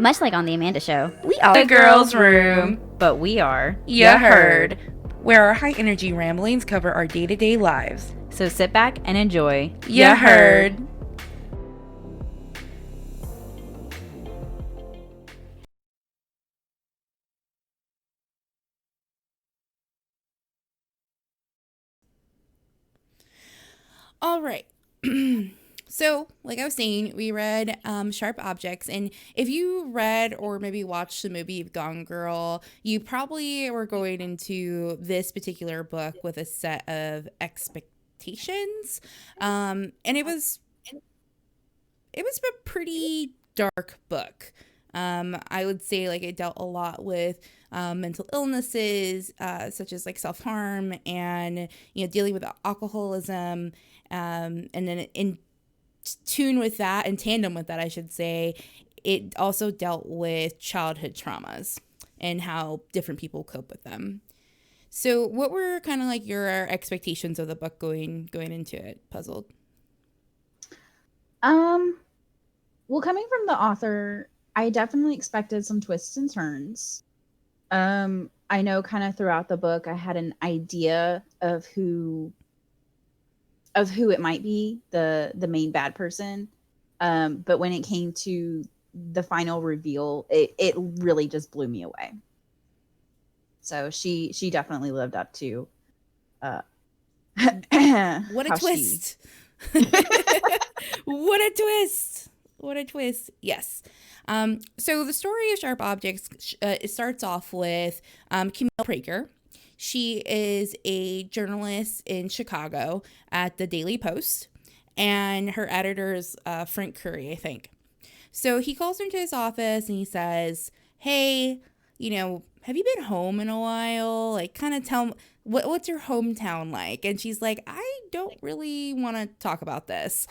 Much like on The Amanda Show, We are the girls' room. but we are Ya heard. Where our high energy ramblings cover our day to day lives. So sit back and enjoy. Ya heard. All right. So, like I was saying, we read Sharp Objects. And if you read or maybe watched the movie Gone Girl, you probably were going into this particular book with a set of expectations. And it was a pretty dark book. I would say like it dealt a lot with mental illnesses, such as like self-harm and, dealing with alcoholism. And then in tune with that, in tandem with that, I should say, it also dealt with childhood traumas and how different people cope with them. So what were kind of like your expectations of the book going into it, Puzzled? Well, coming from the author, I definitely expected some twists and turns. I know kind of throughout the book I had an idea of who it might be, the main bad person. But when it came to the final reveal, it really just blew me away. So she definitely lived up to what a twist. What a twist. What a twist. Yes. So the story of Sharp Objects, it starts off with Camille Prager. She is a journalist in Chicago at the Daily Post, and her editor is Frank Curry, I think. So he calls her into his office and he says, "Hey, have you been home in a while? Like, kind of tell me, what's your hometown like?" And she's like, "I don't really want to talk about this."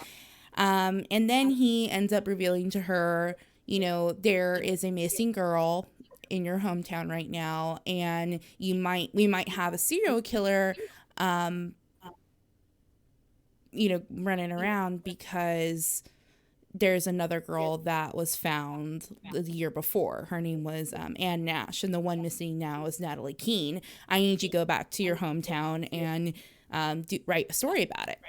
And then he ends up revealing to her, there is a missing girl in your hometown right now, and we might have a serial killer, running around because there's another girl that was found the year before. Her name was Ann Nash, and the one missing now is Natalie Keene. I need you to go back to your hometown and write a story about it.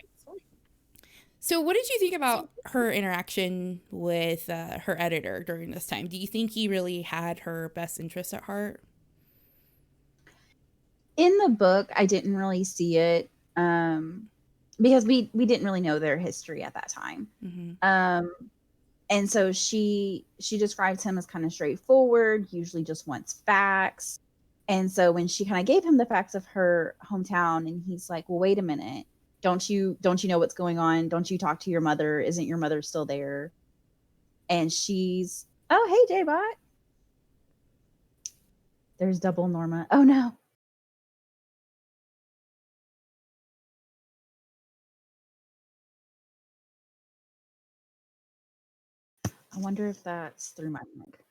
So what did you think about her interaction with her editor during this time? Do you think he really had her best interest at heart? In the book, I didn't really see it because we didn't really know their history at that time. Mm-hmm. And so she describes him as kind of straightforward, usually just wants facts. And so when she kind of gave him the facts of her hometown, and he's like, "Well, wait a minute. Don't you know what's going on? Don't you talk to your mother? Isn't your mother still there?" And she's, "Oh, hey, J-Bot. There's double Norma. Oh no." I wonder if that's through my mic.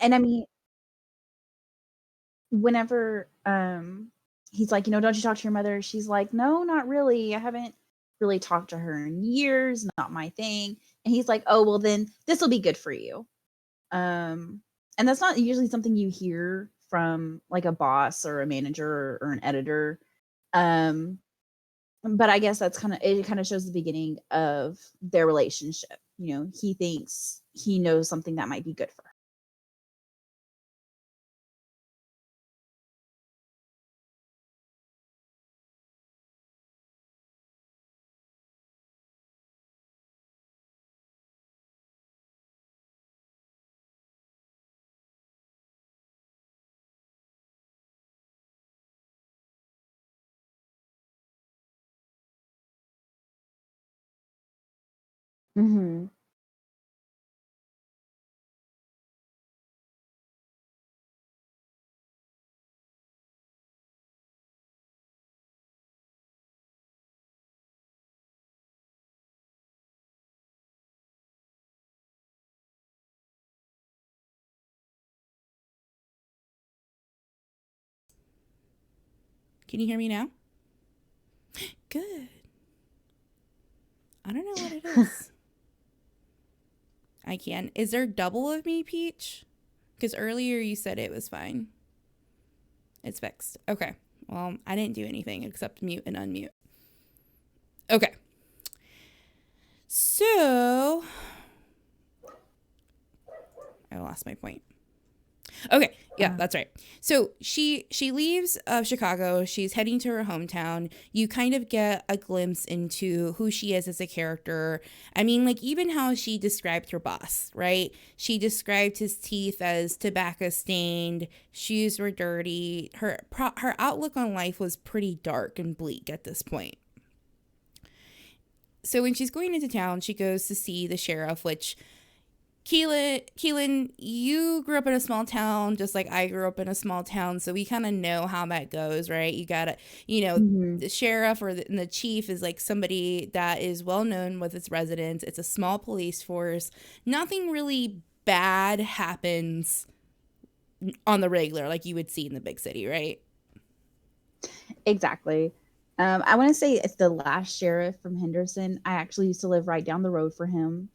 And I mean, whenever he's like, "Don't you talk to your mother?" She's like, "No, not really. I haven't really talked to her in years. Not my thing." And he's like, "Oh, well then this will be good for you." Um and that's not usually something you hear from like a boss or a manager or an editor. Um but I guess it kind of shows the beginning of their relationship. He thinks he knows something that might be good for her. Mhm. Can you hear me now? Good. I don't know what it is. I can. Is there double of me, Peach? Because earlier you said it was fine. It's fixed. Okay. Well, I didn't do anything except mute and unmute. Okay. So, I lost my point. Okay, yeah, that's right. So she leaves Chicago. She's heading to her hometown. You kind of get a glimpse into who she is as a character. I mean, like, even how she described her boss, right? She described his teeth as tobacco stained, shoes were dirty. Her outlook on life was pretty dark and bleak at this point. So when she's going into town, she goes to see the sheriff, which Keelan, you grew up in a small town, just like I grew up in a small town, so we kind of know how that goes, right? You gotta, the sheriff or the chief is like somebody that is well known with its residents. It's a small police force. Nothing really bad happens on the regular like you would see in the big city, right? Exactly. I want to say it's the last sheriff from Henderson. I actually used to live right down the road for him.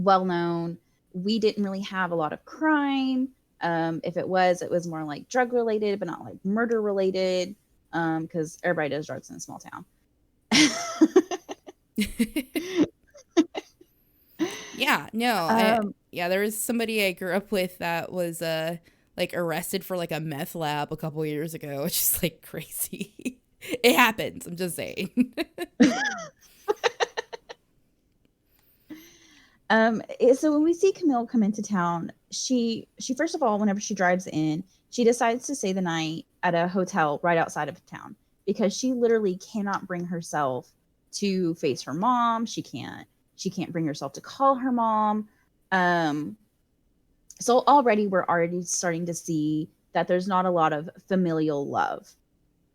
Well known. We didn't really have a lot of crime. If it was more like drug related, but not like murder related, because everybody does drugs in a small town. Yeah, no. There was somebody I grew up with that was like arrested for like a meth lab a couple years ago, which is like crazy. It happens. I'm just saying. So when we see Camille come into town, she first of all, whenever she drives in, she decides to stay the night at a hotel right outside of town because she literally cannot bring herself to face her mom. She can't bring herself to call her mom. So already we're already starting to see that there's not a lot of familial love.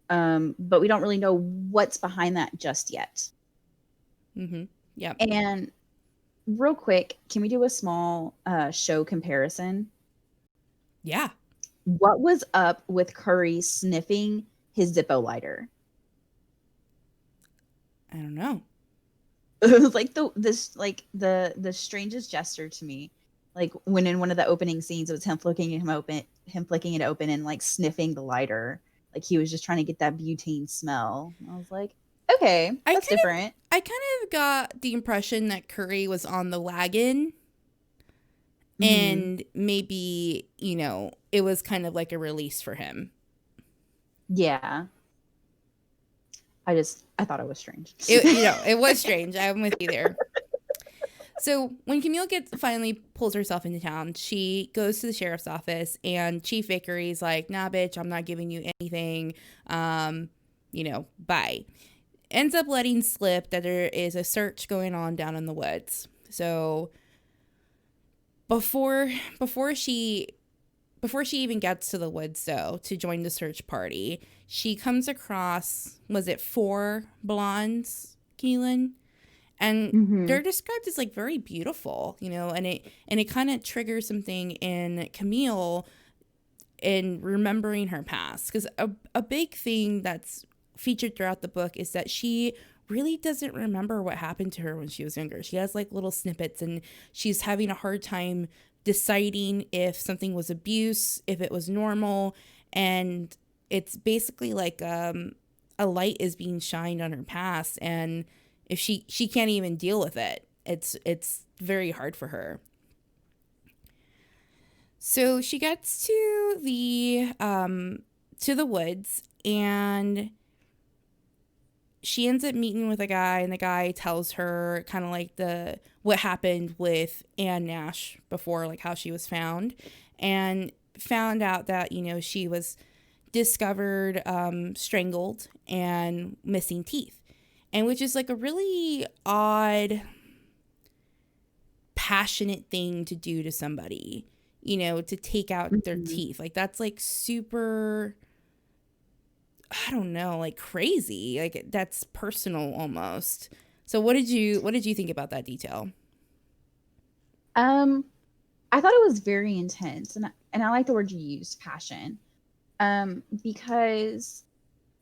But we don't really know what's behind that just yet. Mm-hmm. Yeah. And real quick, can we do a small show comparison? Yeah. What was up with Curry sniffing his Zippo lighter? I don't know. It was like the strangest gesture to me. Like when in one of the opening scenes, it was him flicking it open and like sniffing the lighter. Like he was just trying to get that butane smell. I was like, okay, that's different. I kind of got the impression that Curry was on the wagon and maybe, it was kind of like a release for him. Yeah. I thought it was strange. It was strange. I'm with you there. So when Camille finally pulls herself into town, she goes to the sheriff's office and Chief Vickery's like, nah, bitch, I'm not giving you anything. Bye. Ends up letting slip that there is a search going on down in the woods. So before she even gets to the woods, though, to join the search party, she comes across, was it 4 blondes, Keelan? And they're described as like very beautiful, and it kind of triggers something in Camille in remembering her past. Because a big thing that's featured throughout the book is that she really doesn't remember what happened to her when she was younger. She has like little snippets and she's having a hard time deciding if something was abuse, if it was normal. And it's basically like a light is being shined on her past, and if she can't even deal with it, it's very hard for her. So she gets to the woods, and she ends up meeting with a guy, and the guy tells her kind of like what happened with Anne Nash before, like how she was found, and found out that she was discovered strangled and missing teeth. And which is like a really odd, passionate thing to do to somebody, to take out their teeth. Like that's like super, I don't know, like crazy. Like that's personal almost. So what did you think about that detail? I thought it was very intense, and I like the word you used, passion. Because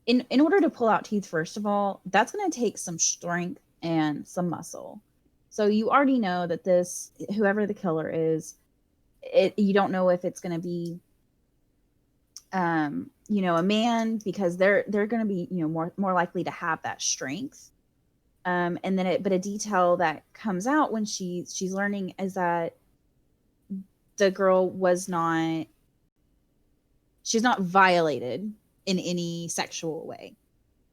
in order to pull out teeth, first of all, that's going to take some strength and some muscle. So you already know that this, whoever the killer is, you don't know if it's going to be a man, because they're going to be more likely to have that strength. And then but a detail that comes out when she's learning is that the girl she's not violated in any sexual way.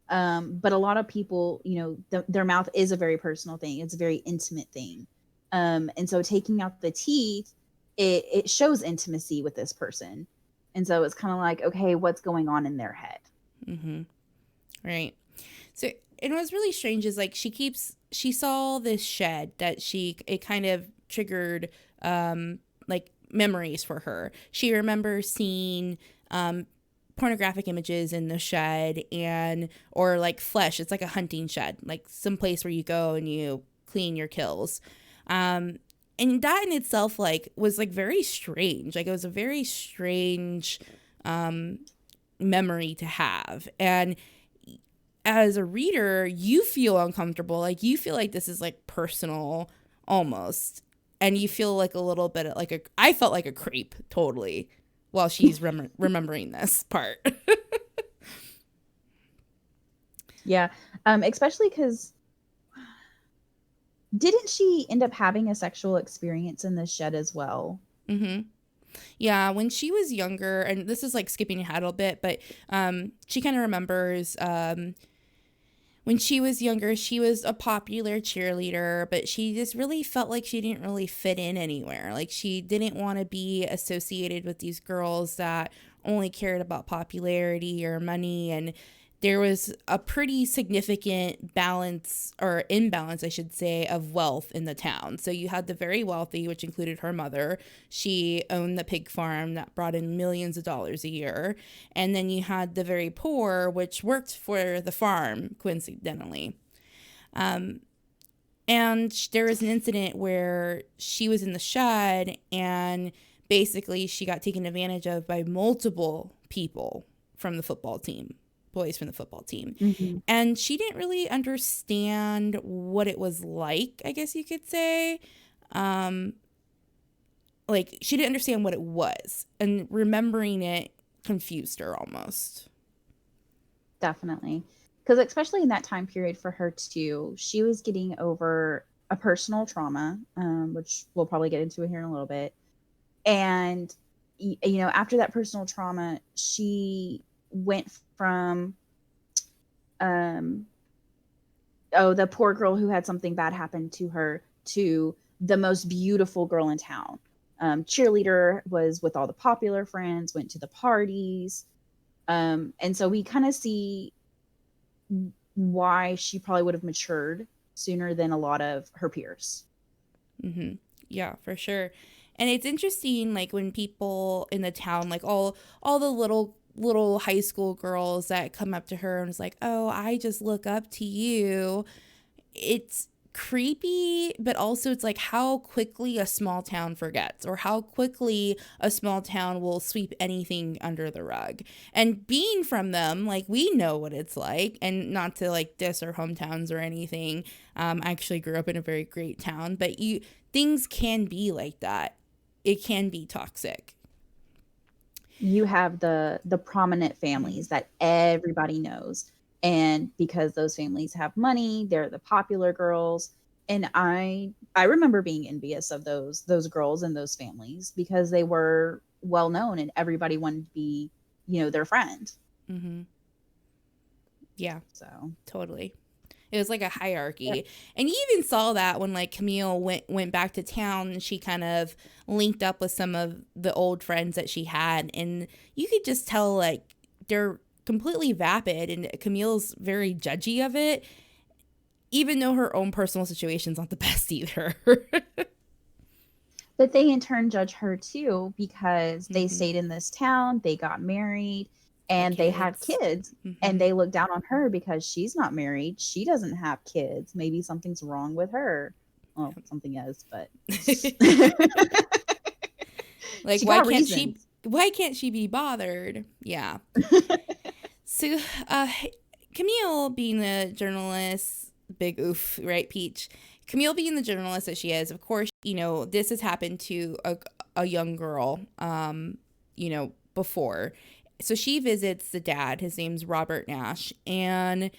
But a lot of people, their mouth is a very personal thing. It's a very intimate thing. And so taking out the teeth, it shows intimacy with this person. And so it's kind of like, okay, what's going on in their head? Mm-hmm. Right. So, and what's really strange is like she saw this shed that it kind of triggered like memories for her. She remembers seeing pornographic images in the shed or like flesh. It's like a hunting shed, like some place where you go and you clean your kills. And that in itself like was like very strange. Like it was a very strange memory to have. And as a reader, you feel uncomfortable. Like you feel like this is like personal almost. And you feel like a little bit like I felt like a creep totally while she's remembering this part. Yeah. Especially because didn't she end up having a sexual experience in this shed as well? Mm-hmm. Yeah, when she was younger, and this is like skipping ahead a little bit, but she kind of remembers when she was younger, she was a popular cheerleader, but she just really felt like she didn't really fit in anywhere. Like she didn't want to be associated with these girls that only cared about popularity or money. And there was a pretty significant balance, or imbalance, I should say, of wealth in the town. So you had the very wealthy, which included her mother. She owned the pig farm that brought in millions of dollars a year. And then you had the very poor, which worked for the farm, coincidentally. And there was an incident where she was in the shed and basically she got taken advantage of by multiple people from the football team. Boys from the football team. Mm-hmm. And she didn't really understand what it was like, I guess you could say. Like she didn't understand what it was, and remembering it confused her almost. Definitely. Because especially in that time period for her too, she was getting over a personal trauma, which we'll probably get into here in a little bit. And, after that personal trauma, she went from the poor girl who had something bad happen to her to the most beautiful girl in town. Cheerleader, was with all the popular friends, went to the parties. And so we kind of see why she probably would have matured sooner than a lot of her peers. Mm-hmm. Yeah, for sure. And it's interesting, like when people in the town, like all the little high school girls that come up to her and is like, oh, I just look up to you. It's creepy, but also it's like how quickly a small town forgets, or how quickly a small town will sweep anything under the rug. And being from them, like we know what it's like, and not to like diss our hometowns or anything. I actually grew up in a very great town, but things can be like that. It can be toxic. You have the prominent families that everybody knows, and because those families have money, they're the popular girls. And I remember being envious of those girls and those families, because they were well known and everybody wanted to be, their friend. Mm-hmm. Yeah, so totally. It was like a hierarchy. Yeah. And you even saw that when like Camille went back to town, and she kind of linked up with some of the old friends that she had. And you could just tell like they're completely vapid, and Camille's very judgy of it, even though her own personal situation's not the best either. But they in turn judge her too, because they stayed in this town, they got married, and they had kids. And they look down on her because she's not married. She doesn't have kids. Maybe something's wrong with her. Well, something is, but like why can't she why can't she be bothered? Yeah. So, Camille being the journalist, big oof, right, Peach? Camille being the journalist that she is, of course, this has happened to a young girl, before. So she visits the dad. His name's Robert Nash. And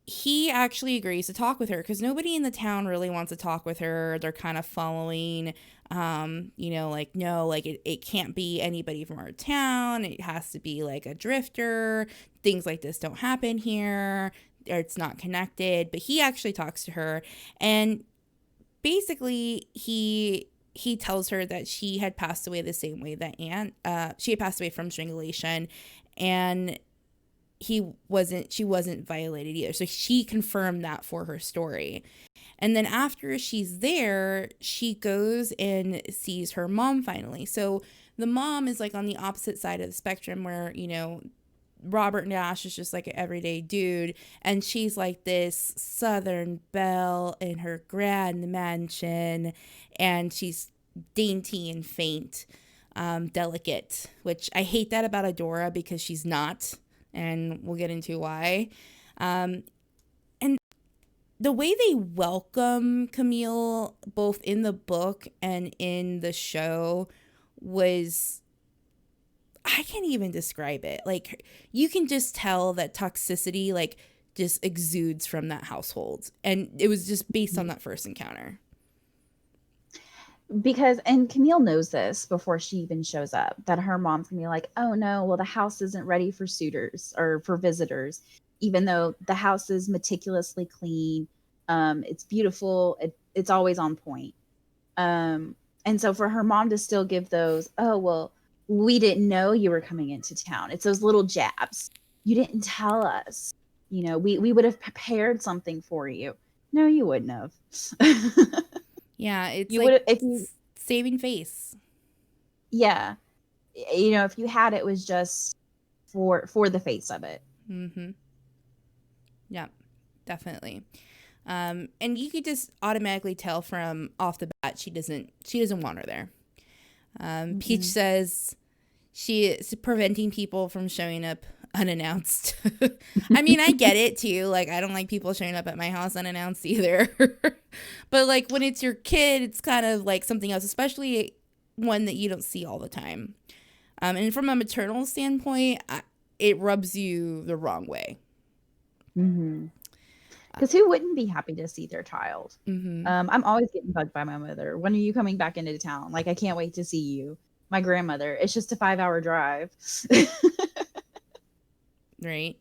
he actually agrees to talk with her because nobody in the town really wants to talk with her. They're kind of following, like, no, like it can't be anybody from our town. It has to be like a drifter. Things like this don't happen here, or it's not connected. But he actually talks to her, and basically he tells her that she had passed away the same way that she had passed away from strangulation, and she wasn't violated either. So she confirmed that for her story. And then after she's there, she goes and sees her mom finally. So the mom is like on the opposite side of the spectrum where, Robert Nash is just like an everyday dude, and she's like this Southern belle in her grand mansion, and she's dainty and faint, delicate, which I hate that about Adora because she's not. And we'll get into why. And the way they welcome Camille, both in the book and in the show, was, I can't even describe it. Like, you can just tell that toxicity, like, just exudes from that household. And it was just based on that first encounter. And Camille knows this before she even shows up, that her mom's gonna be like, oh no, well, the house isn't ready for suitors or for visitors, even though the house is meticulously clean. It's beautiful. It's always on point. And so for her mom to still give those, oh, well, we didn't know you were coming into town. It's those little jabs. You didn't tell us, we would have prepared something for you. No, you wouldn't have. Yeah, it's you like would if you saving face. Yeah, if you had it was just for the face of it. Mm-hmm. Yeah, definitely. And you could just automatically tell from off the bat she doesn't want her there. Peach says she is preventing people from showing up unannounced. I mean, I get it too. Like, I don't like people showing up at my house unannounced either. But like when it's your kid, it's kind of like something else, especially one that you don't see all the time. And from a maternal standpoint, it rubs you the wrong way. Because who wouldn't be happy to see their child? Mm-hmm. I'm always getting bugged by my mother. When are you coming back into town? Like, I can't wait to see you. My grandmother, it's just a 5-hour drive. Right.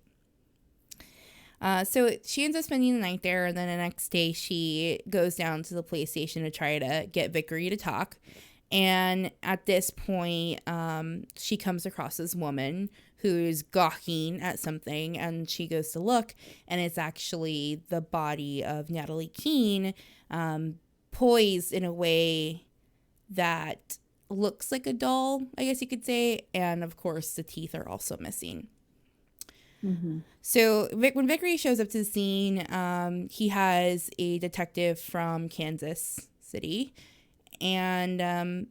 So she ends up spending the night there, and then the next day she goes down to the police station to try to get Vickery to talk. And at this point, she comes across this woman who's gawking at something, and she goes to look, and it's actually the body of Natalie Keene, poised in a way that looks like a doll, I guess you could say. And of course, the teeth are also missing. Mm-hmm. So when Vickery shows up to the scene, he has a detective from Kansas City, and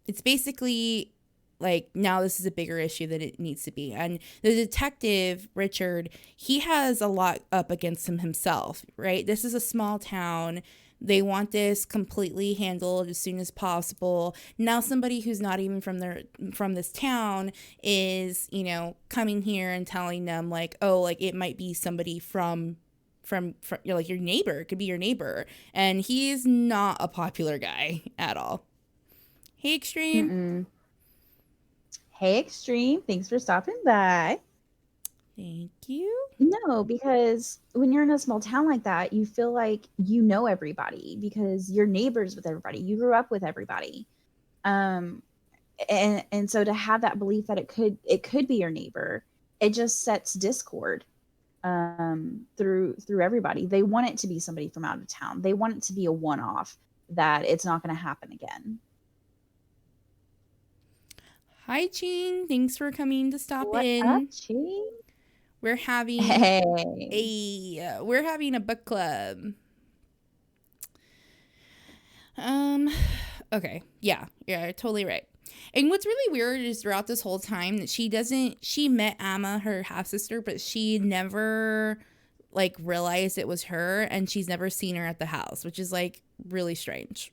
it's basically like, now this is a bigger issue than it needs to be. And the detective, Richard, he has a lot up against him himself, right? This is a small town. They want this completely handled as soon as possible. Now somebody who's not even from this town is, coming here and telling them like, oh, like it might be somebody from like your neighbor. It could be your neighbor. And he's not a popular guy at all. Hey, Extreme. Mm-mm. Hey, Extreme. Thanks for stopping by. Thank you. No, because when you're in a small town like that, you feel like you know everybody because you're neighbors with everybody. You grew up with everybody. And so to have that belief that it could be your neighbor, it just sets discord through everybody. They want it to be somebody from out of town. They want it to be a one-off, that it's not going to happen again. Hi, Jean. Thanks for coming to stop What's in. up, Jean? We're having we're having a book club. Okay. Yeah, you're totally right. And what's really weird is throughout this whole time that she met Amma, her half sister, but she never like realized it was her, and she's never seen her at the house, which is like really strange.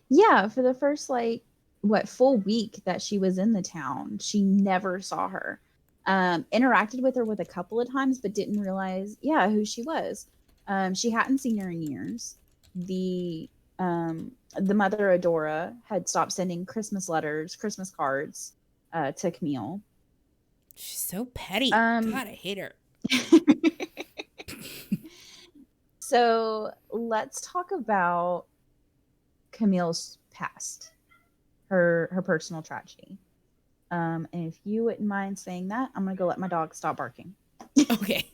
Yeah, for the first like what full week that she was in the town, she never saw her. Interacted with her with a couple of times, but didn't realize, yeah, who she was. She hadn't seen her in years. The mother Adora had stopped sending Christmas letters, Christmas cards to Camille. She's so petty. Um, God, I hate her. So let's talk about Camille's past, her personal tragedy. And if you wouldn't mind saying that, I'm gonna go let my dog stop barking. Okay.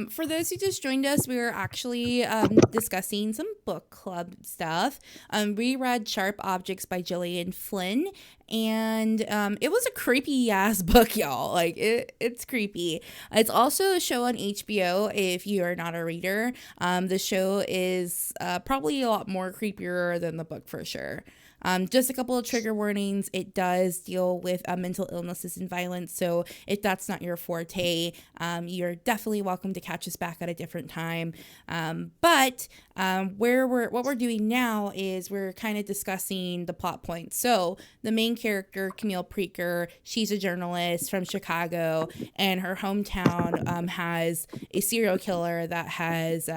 For those who just joined us, we were actually discussing some book club stuff. We read Sharp Objects by Gillian Flynn, and it was a creepy ass book, y'all. Like it's creepy. It's also a show on HBO if you are not a reader. The show is probably a lot more creepier than the book for sure. Just a couple of trigger warnings. It does deal with mental illnesses and violence. So if that's not your forte, you're definitely welcome to catch us back at a different time. But what we're doing now is we're kind of discussing the plot points. So the main character, Camille Preaker, she's a journalist from Chicago, and her hometown has a serial killer that has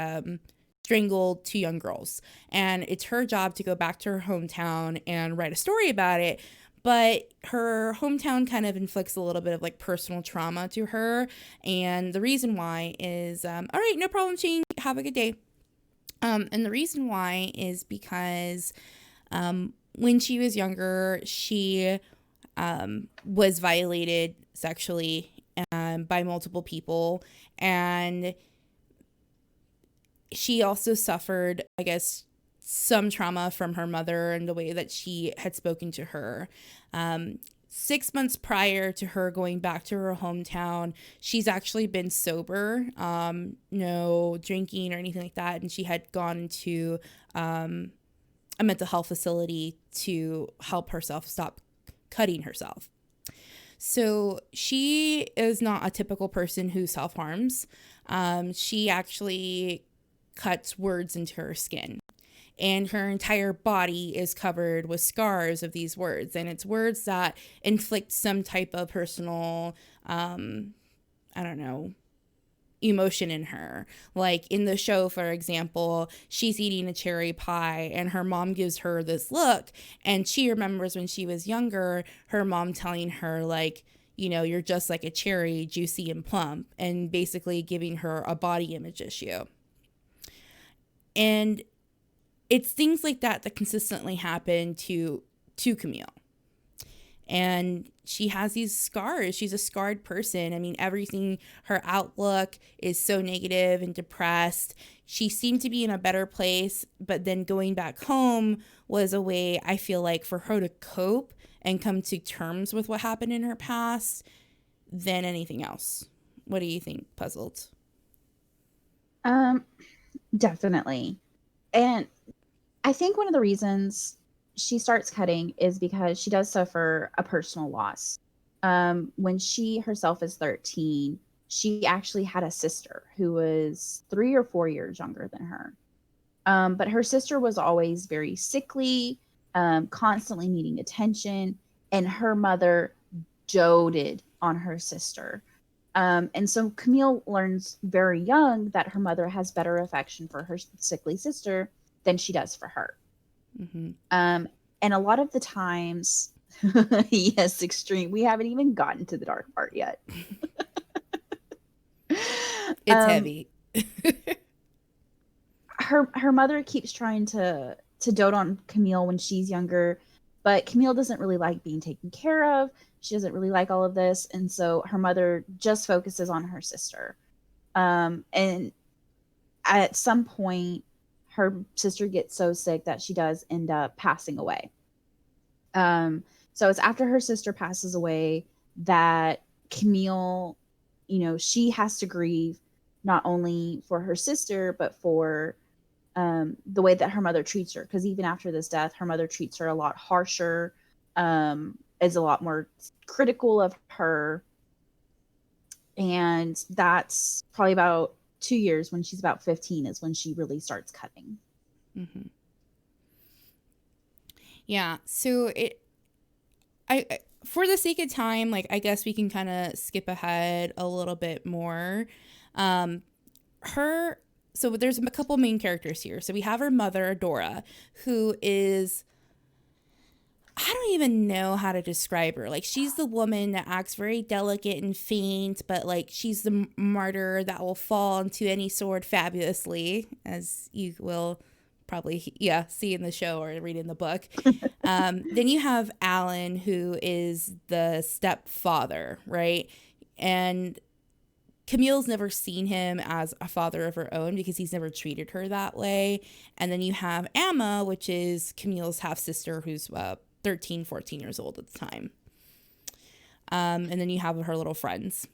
strangled two young girls, and it's her job to go back to her hometown and write a story about it. But her hometown kind of inflicts a little bit of like personal trauma to her, and the reason why is all right, no problem, Shane, have a good day. And the reason why is because when she was younger, she was violated sexually by multiple people, and she also suffered, I guess, some trauma from her mother and the way that she had spoken to her. 6 months prior to her going back to her hometown, she's actually been sober, no drinking or anything like that. And she had gone to a mental health facility to help herself stop cutting herself. So she is not a typical person who self-harms. She actually cuts words into her skin, and her entire body is covered with scars of these words, and it's words that inflict some type of personal emotion in her. Like in the show, for example, she's eating a cherry pie and her mom gives her this look, and she remembers when she was younger her mom telling her, like, you know, you're just like a cherry, juicy and plump, and basically giving her a body image issue. And it's things like that that consistently happen to Camille. And she has these scars. She's a scarred person. I mean, everything, her outlook is so negative and depressed. She seemed to be in a better place, but then going back home was a way, I feel like, for her to cope and come to terms with what happened in her past than anything else. What do you think, Puzzled? Definitely. And I think one of the reasons she starts cutting is because she does suffer a personal loss. When she herself is 13, she actually had a sister who was 3 or 4 years younger than her. But her sister was always very sickly, constantly needing attention, and her mother doted on her sister. And so Camille learns very young that her mother has better affection for her sickly sister than she does for her. Mm-hmm. And a lot of the times, yes, extreme. We haven't even gotten to the dark part yet. It's heavy. her mother keeps trying to dote on Camille when she's younger, but Camille doesn't really like being taken care of. She doesn't really like all of this, and so her mother just focuses on her sister. And at some point, her sister gets so sick that she does end up passing away. So it's after her sister passes away that Camille, you know, she has to grieve not only for her sister, but for the way that her mother treats her, because even after this death, her mother treats her a lot harsher, is a lot more critical of her. And that's probably about 2 years, when she's about 15 is when she really starts cutting. Mm-hmm. Yeah. So I for the sake of time, like, I guess we can kind of skip ahead a little bit more. So there's a couple main characters here. So we have her mother, Dora, who is, I don't even know how to describe her. Like, she's the woman that acts very delicate and faint, but like, she's the martyr that will fall into any sword fabulously, as you will probably see in the show or read in the book. Then you have Alan, who is the stepfather, right? And Camille's never seen him as a father of her own because he's never treated her that way. And then you have Emma, which is Camille's half-sister, who's 13, 14 years old at the time. And then you have her little friends.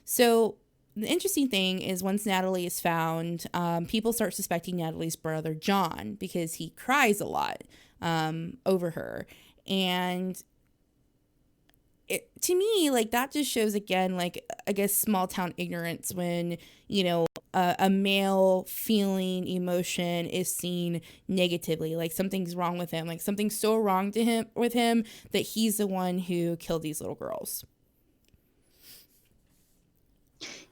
So the interesting thing is, once Natalie is found, people start suspecting Natalie's brother, John, because he cries a lot over her. And to me, like, that just shows, again, like, I guess, small town ignorance when, you know, a male feeling emotion is seen negatively, like something's wrong with him, like something's so wrong with him that he's the one who killed these little girls.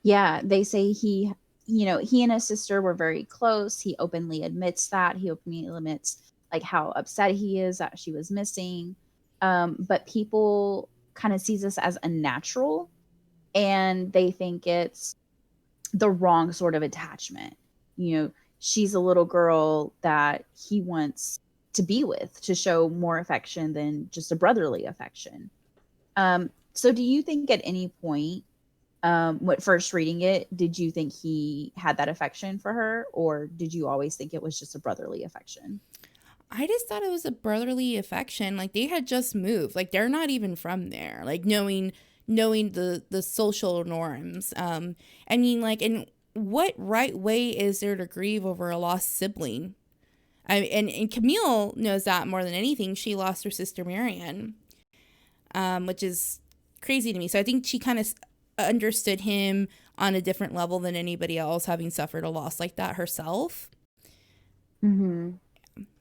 Yeah, they say he and his sister were very close. He openly admits that. He openly admits like how upset he is that she was missing. But people kind of sees this as unnatural, and they think it's the wrong sort of attachment. You know, she's a little girl that he wants to be with, to show more affection than just a brotherly affection. So do you think at any point, when first reading it, did you think he had that affection for her, or did you always think it was just a brotherly affection? I just thought it was a brotherly affection. Like, they had just moved. Like, they're not even from there. Like, knowing the social norms. I mean, like, in what right way is there to grieve over a lost sibling? And Camille knows that more than anything. She lost her sister Marianne, which is crazy to me. So I think she kind of understood him on a different level than anybody else, having suffered a loss like that herself. Mm-hmm.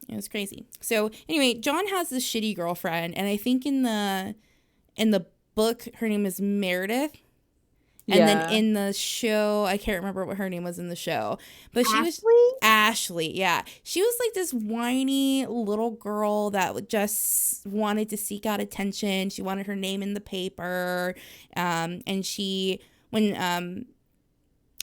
It was crazy. So anyway, John has this shitty girlfriend, and I think in the book her name is Meredith. And then in the show, I can't remember what her name was in the show, but she was Ashley. Yeah. She was like this whiny little girl that just wanted to seek out attention. She wanted her name in the paper. And she, when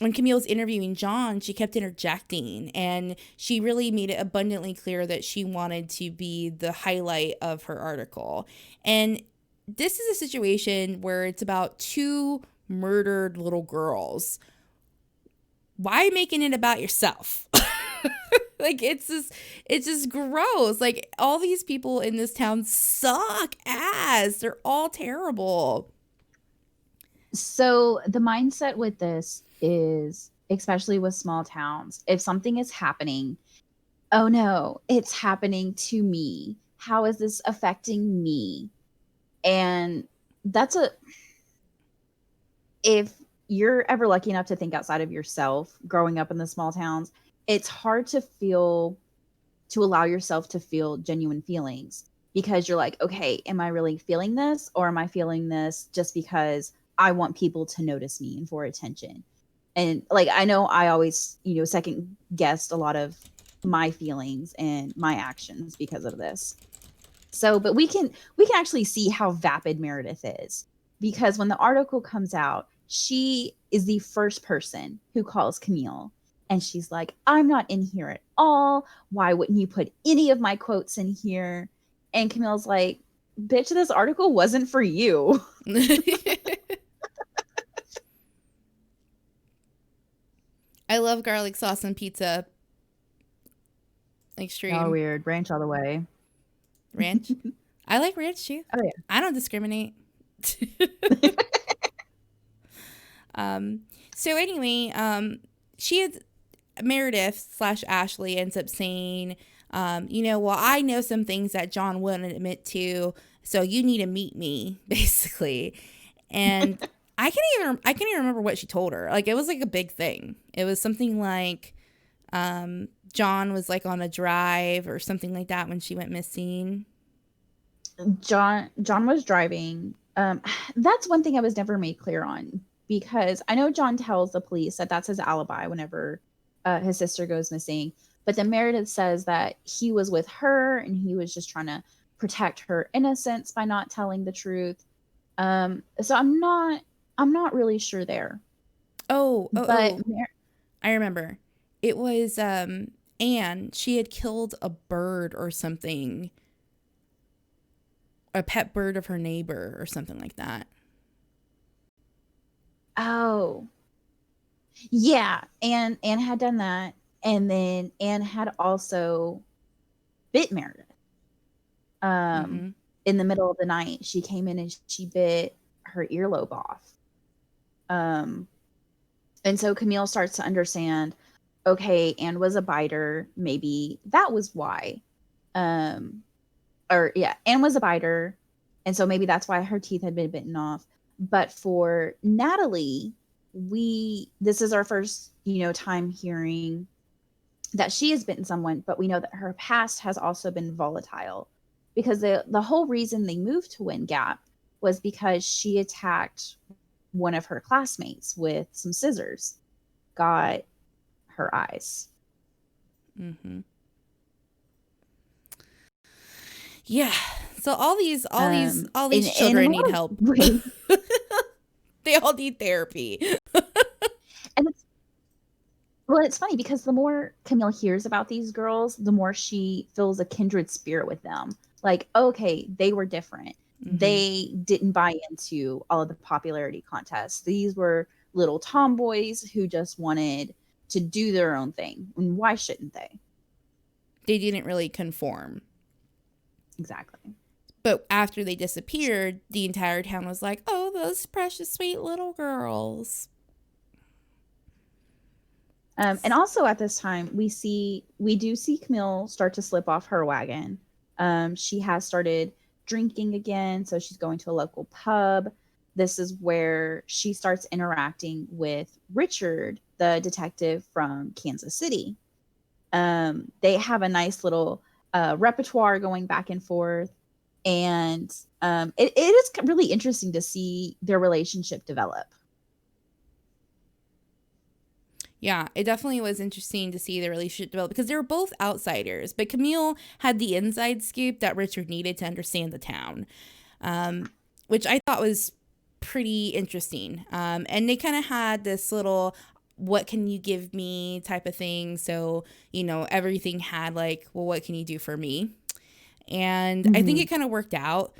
Camille was interviewing John, she kept interjecting, and she really made it abundantly clear that she wanted to be the highlight of her article. And this is a situation where it's about two murdered little girls. Why making it about yourself? Like, it's just gross. Like, all these people in this town suck ass. They're all terrible. So the mindset with this is, especially with small towns, if something is happening, oh no, it's happening to me. How is this affecting me? And if you're ever lucky enough to think outside of yourself, growing up in the small towns, it's hard to allow yourself to feel genuine feelings, because you're like, okay, am I really feeling this, or am I feeling this just because I want people to notice me and for attention? And like, I know I always, second guessed a lot of my feelings and my actions because of this. So, but we can actually see how vapid Meredith is, because when the article comes out, she is the first person who calls Camille, and she's like, I'm not in here at all. Why wouldn't you put any of my quotes in here? And Camille's like, bitch, this article wasn't for you. I love garlic sauce and pizza. Extreme. Oh, weird. Ranch all the way. Ranch? I like ranch too. Oh, yeah. I don't discriminate. So anyway, she had, Meredith slash Ashley ends up saying, well, I know some things that John wouldn't admit to, so you need to meet me, basically. And I can't even remember what she told her. Like, it was like a big thing. It was something like John was like on a drive or something like that when she went missing. John was driving. That's one thing I was never made clear on, because I know John tells the police that that's his alibi whenever his sister goes missing. But then Meredith says that he was with her and he was just trying to protect her innocence by not telling the truth. So I'm not really sure there. But I remember. It was Anne. She had killed a bird or something. A pet bird of her neighbor or something like that. Oh. Yeah, Anne had done that. And then Anne had also bit Meredith. In the middle of the night, she came in and she bit her earlobe off. And so Camille starts to understand, okay, Anne was a biter. Maybe that was why. Anne was a biter. And so maybe that's why her teeth had been bitten off. But for Natalie, this is our first, time hearing that she has bitten someone, but we know that her past has also been volatile, because the whole reason they moved to Wind Gap was because she attacked one of her classmates with some scissors, got her eyes. Mm-hmm. Yeah. So all these children need help. They all need therapy. And it's funny because the more Camille hears about these girls, the more she feels a kindred spirit with them. Like, okay, they were different. Mm-hmm. They didn't buy into all of the popularity contests. These were little tomboys who just wanted to do their own thing. And why shouldn't they? They didn't really conform. Exactly. But after they disappeared, the entire town was like, oh, those precious, sweet little girls. And also at this time, we do see Camille start to slip off her wagon. She has started drinking again, so she's going to a local pub. This is where she starts interacting with Richard, the detective from Kansas City. They have a nice little repertoire going back and forth. And it is really interesting to see their relationship develop. Yeah, it definitely was interesting to see the relationship develop because they were both outsiders, but Camille had the inside scoop that Richard needed to understand the town, which I thought was pretty interesting. And they kind of had this little, what can you give me type of thing. So, everything had like, well, what can you do for me? And I think it kind of worked out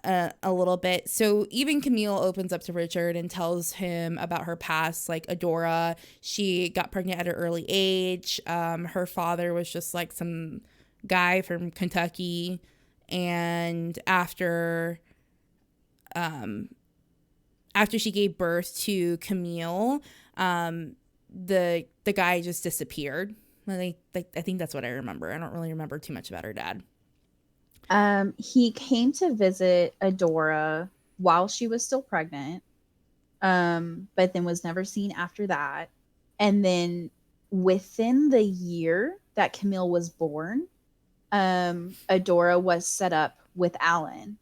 a little bit. So even Camille opens up to Richard and tells him about her past, like Adora. She got pregnant at an early age. Her father was just like some guy from Kentucky. And after she gave birth to Camille, the guy just disappeared. I think that's what I remember. I don't really remember too much about her dad. He came to visit Adora while she was still pregnant, but then was never seen after that. And then within the year that Camille was born, Adora was set up with Alan.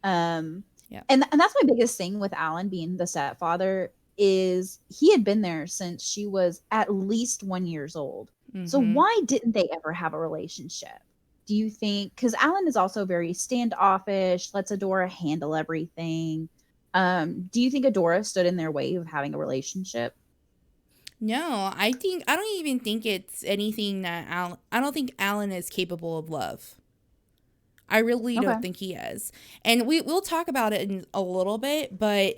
And that's my biggest thing with Alan being the stepfather is he had been there since she was at least 1 year old. Mm-hmm. So why didn't they ever have a relationship? Do you think, because Alan is also very standoffish, lets Adora handle everything. Do you think Adora stood in their way of having a relationship? No, I don't even think it's anything that I don't think Alan is capable of love. I really don't think he is. And we'll talk about it in a little bit, but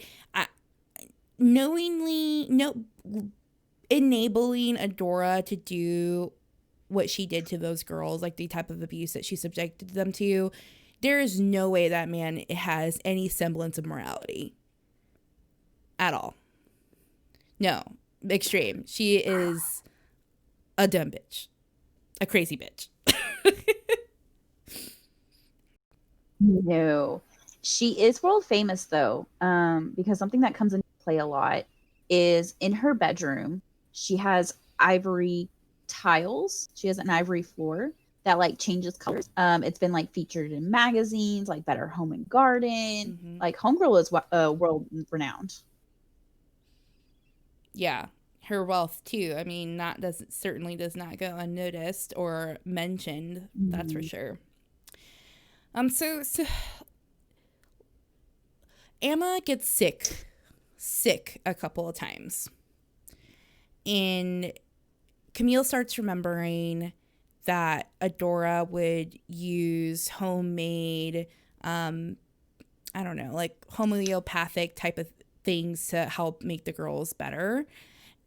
enabling Adora to do what she did to those girls, like the type of abuse that she subjected them to, there is no way that man has any semblance of morality at all. No, extreme. She is a dumb bitch, a crazy bitch. No. She is world famous though, because something that comes into play a lot is in her bedroom, she has ivory tiles. She has an ivory floor that like changes colors. It's been like featured in magazines like Better Home and Garden. Mm-hmm. Like Homegirl is world renowned. Yeah, her wealth too. I mean, certainly does not go unnoticed or mentioned. That's for sure. So Emma gets sick a couple of times, and Camille starts remembering that Adora would use homemade, I don't know, like homeopathic type of things to help make the girls better.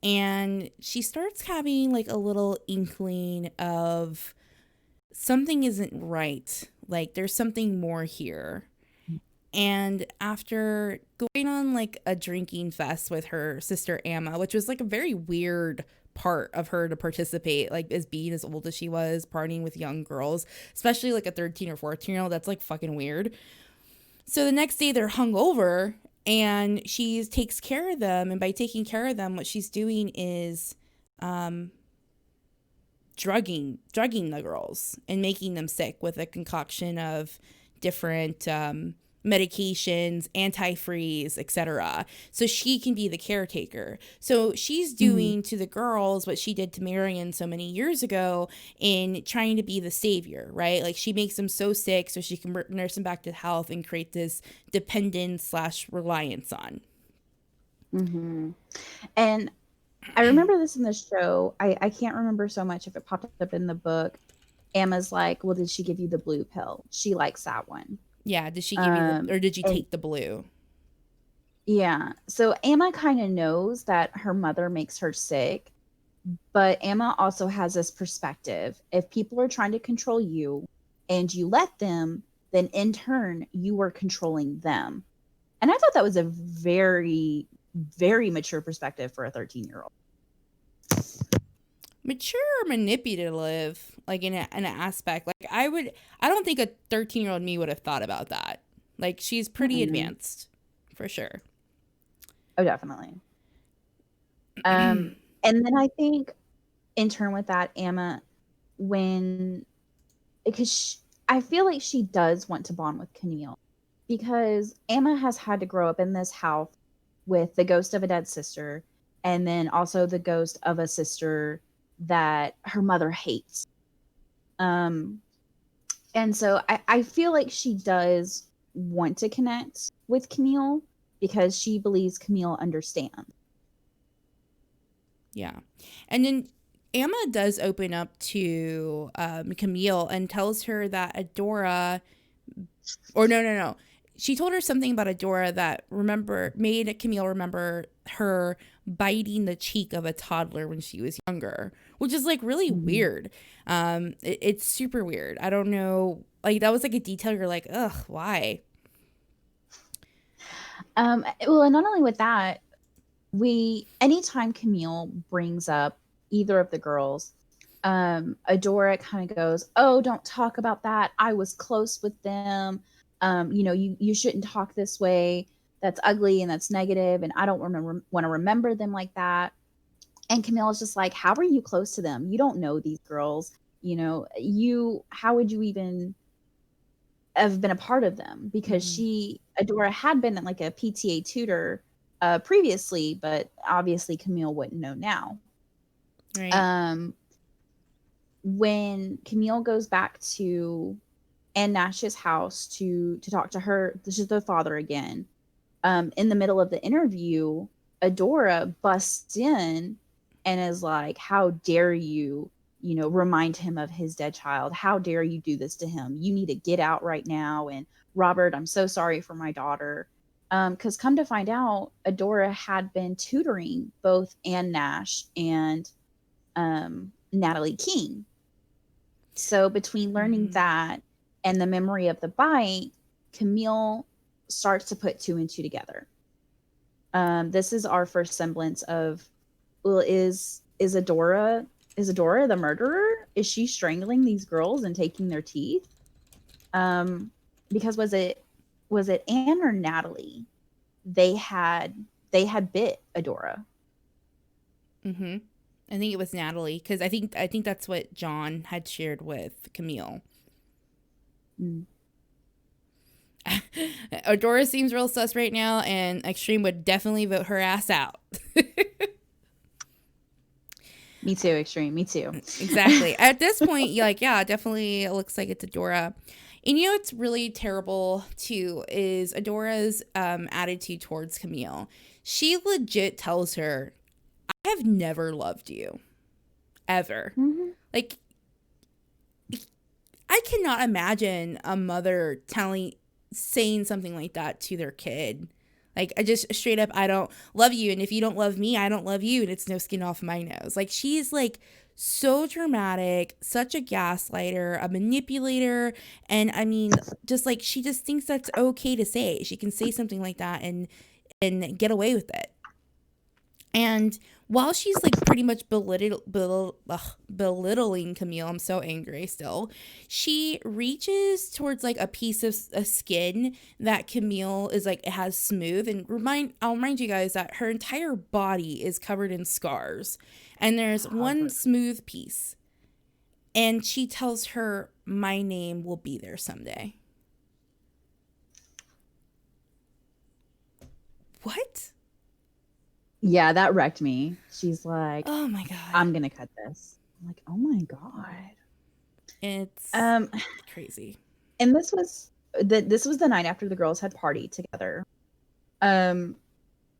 And she starts having like a little inkling of something isn't right. Like there's something more here. And after going on like a drinking fest with her sister Emma, which was like a very weird part of her to participate, like as being as old as she was, partying with young girls, especially like a 13 or 14-year-old, that's like fucking weird. So the next day they're hungover and she takes care of them. And by taking care of them, what she's doing is drugging the girls and making them sick with a concoction of different medications, antifreeze, etc. So she can be the caretaker. So she's doing to the girls what she did to Marion so many years ago in trying to be the savior, right? Like she makes them so sick so she can nurse them back to health and create this dependence/reliance on. Mm-hmm. And I remember this in the show. I can't remember so much if it popped up in the book. Emma's like, well, did she give you the blue pill? She likes that one. Yeah, did she give you or did you take the blue? Yeah. So Emma kind of knows that her mother makes her sick, but Emma also has this perspective. If people are trying to control you and you let them, then in turn, you are controlling them. And I thought that was a very, very mature perspective for a 13-year-old. Mature or manipulative, like in an aspect. Like I don't think a 13-year-old me would have thought about that. Like she's pretty advanced, for sure. Oh, definitely. And then I think in turn with that, Emma, I feel like she does want to bond with Camille, because Emma has had to grow up in this house with the ghost of a dead sister, and then also the ghost of a sister that her mother hates. And so I feel like she does want to connect with Camille because she believes Camille understands. Yeah. And then Emma does open up to Camille and tells her that Adora, or no. She told her something about Adora that made Camille remember her biting the cheek of a toddler when she was younger, which is like really weird. It's super weird. I don't know. Like that was like a detail you're like, ugh, why? Well, and not only with that, anytime Camille brings up either of the girls, Adora kind of goes, oh, don't talk about that. I was close with them. You shouldn't talk this way. That's ugly and that's negative, and I don't want to remember them like that. And Camille is just like, how are you close to them? You don't know these girls. How would you even have been a part of them? Because Adora had been like a PTA tutor previously, but obviously Camille wouldn't know now. Right. When Camille goes back to Anne Nash's house to talk to her, this is the father again. In the middle of the interview, Adora busts in and is like, how dare you, remind him of his dead child? How dare you do this to him? You need to get out right now. And Robert, I'm so sorry for my daughter. Because come to find out, Adora had been tutoring both Anne Nash and Natalie King. So between learning that and the memory of the bite, Camille starts to put two and two together. This is our first semblance of, well, is Adora is Adora the murderer? Is she strangling these girls and taking their teeth? Because was it Anne or Natalie? They had bit Adora. Mm-hmm. I think it was Natalie, because I think that's what John had shared with Camille. Mm. Adora seems real sus right now, and Extreme would definitely vote her ass out. Me too, Extreme. Me too. Exactly. At this point, you're like, yeah, definitely it looks like it's Adora. And you know what's really terrible too is Adora's attitude towards Camille. She legit tells her, I have never loved you. Ever. Mm-hmm. Like, I cannot imagine a mother saying something like that to their kid. Like, I just straight up, I don't love you. And if you don't love me, I don't love you. And it's no skin off my nose. Like, she's like so dramatic, such a gaslighter, a manipulator. And I mean, just like, she just thinks that's okay to say. She can say something like that and get away with it. And while she's like pretty much belittling Camille, I'm so angry still, she reaches towards like a piece of skin that Camille is like, it has smooth. And I'll remind you guys that her entire body is covered in scars. And there's one smooth piece. And she tells her, my name will be there someday. What? Yeah, that wrecked me. She's like, oh my God, I'm gonna cut this. I'm like, oh my God. It's crazy. And this was the night after the girls had partied together.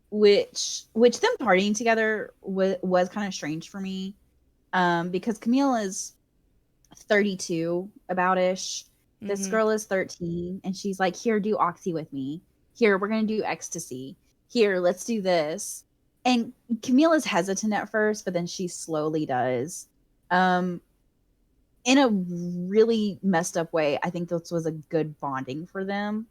Which them partying together was kind of strange for me. Because Camille is 32 about-ish. This girl is 13, and she's like, here, do Oxy with me. Here, we're gonna do ecstasy. Here, let's do this. And Camille is hesitant at first, but then she slowly does. In a really messed up way, I think this was a good bonding for them.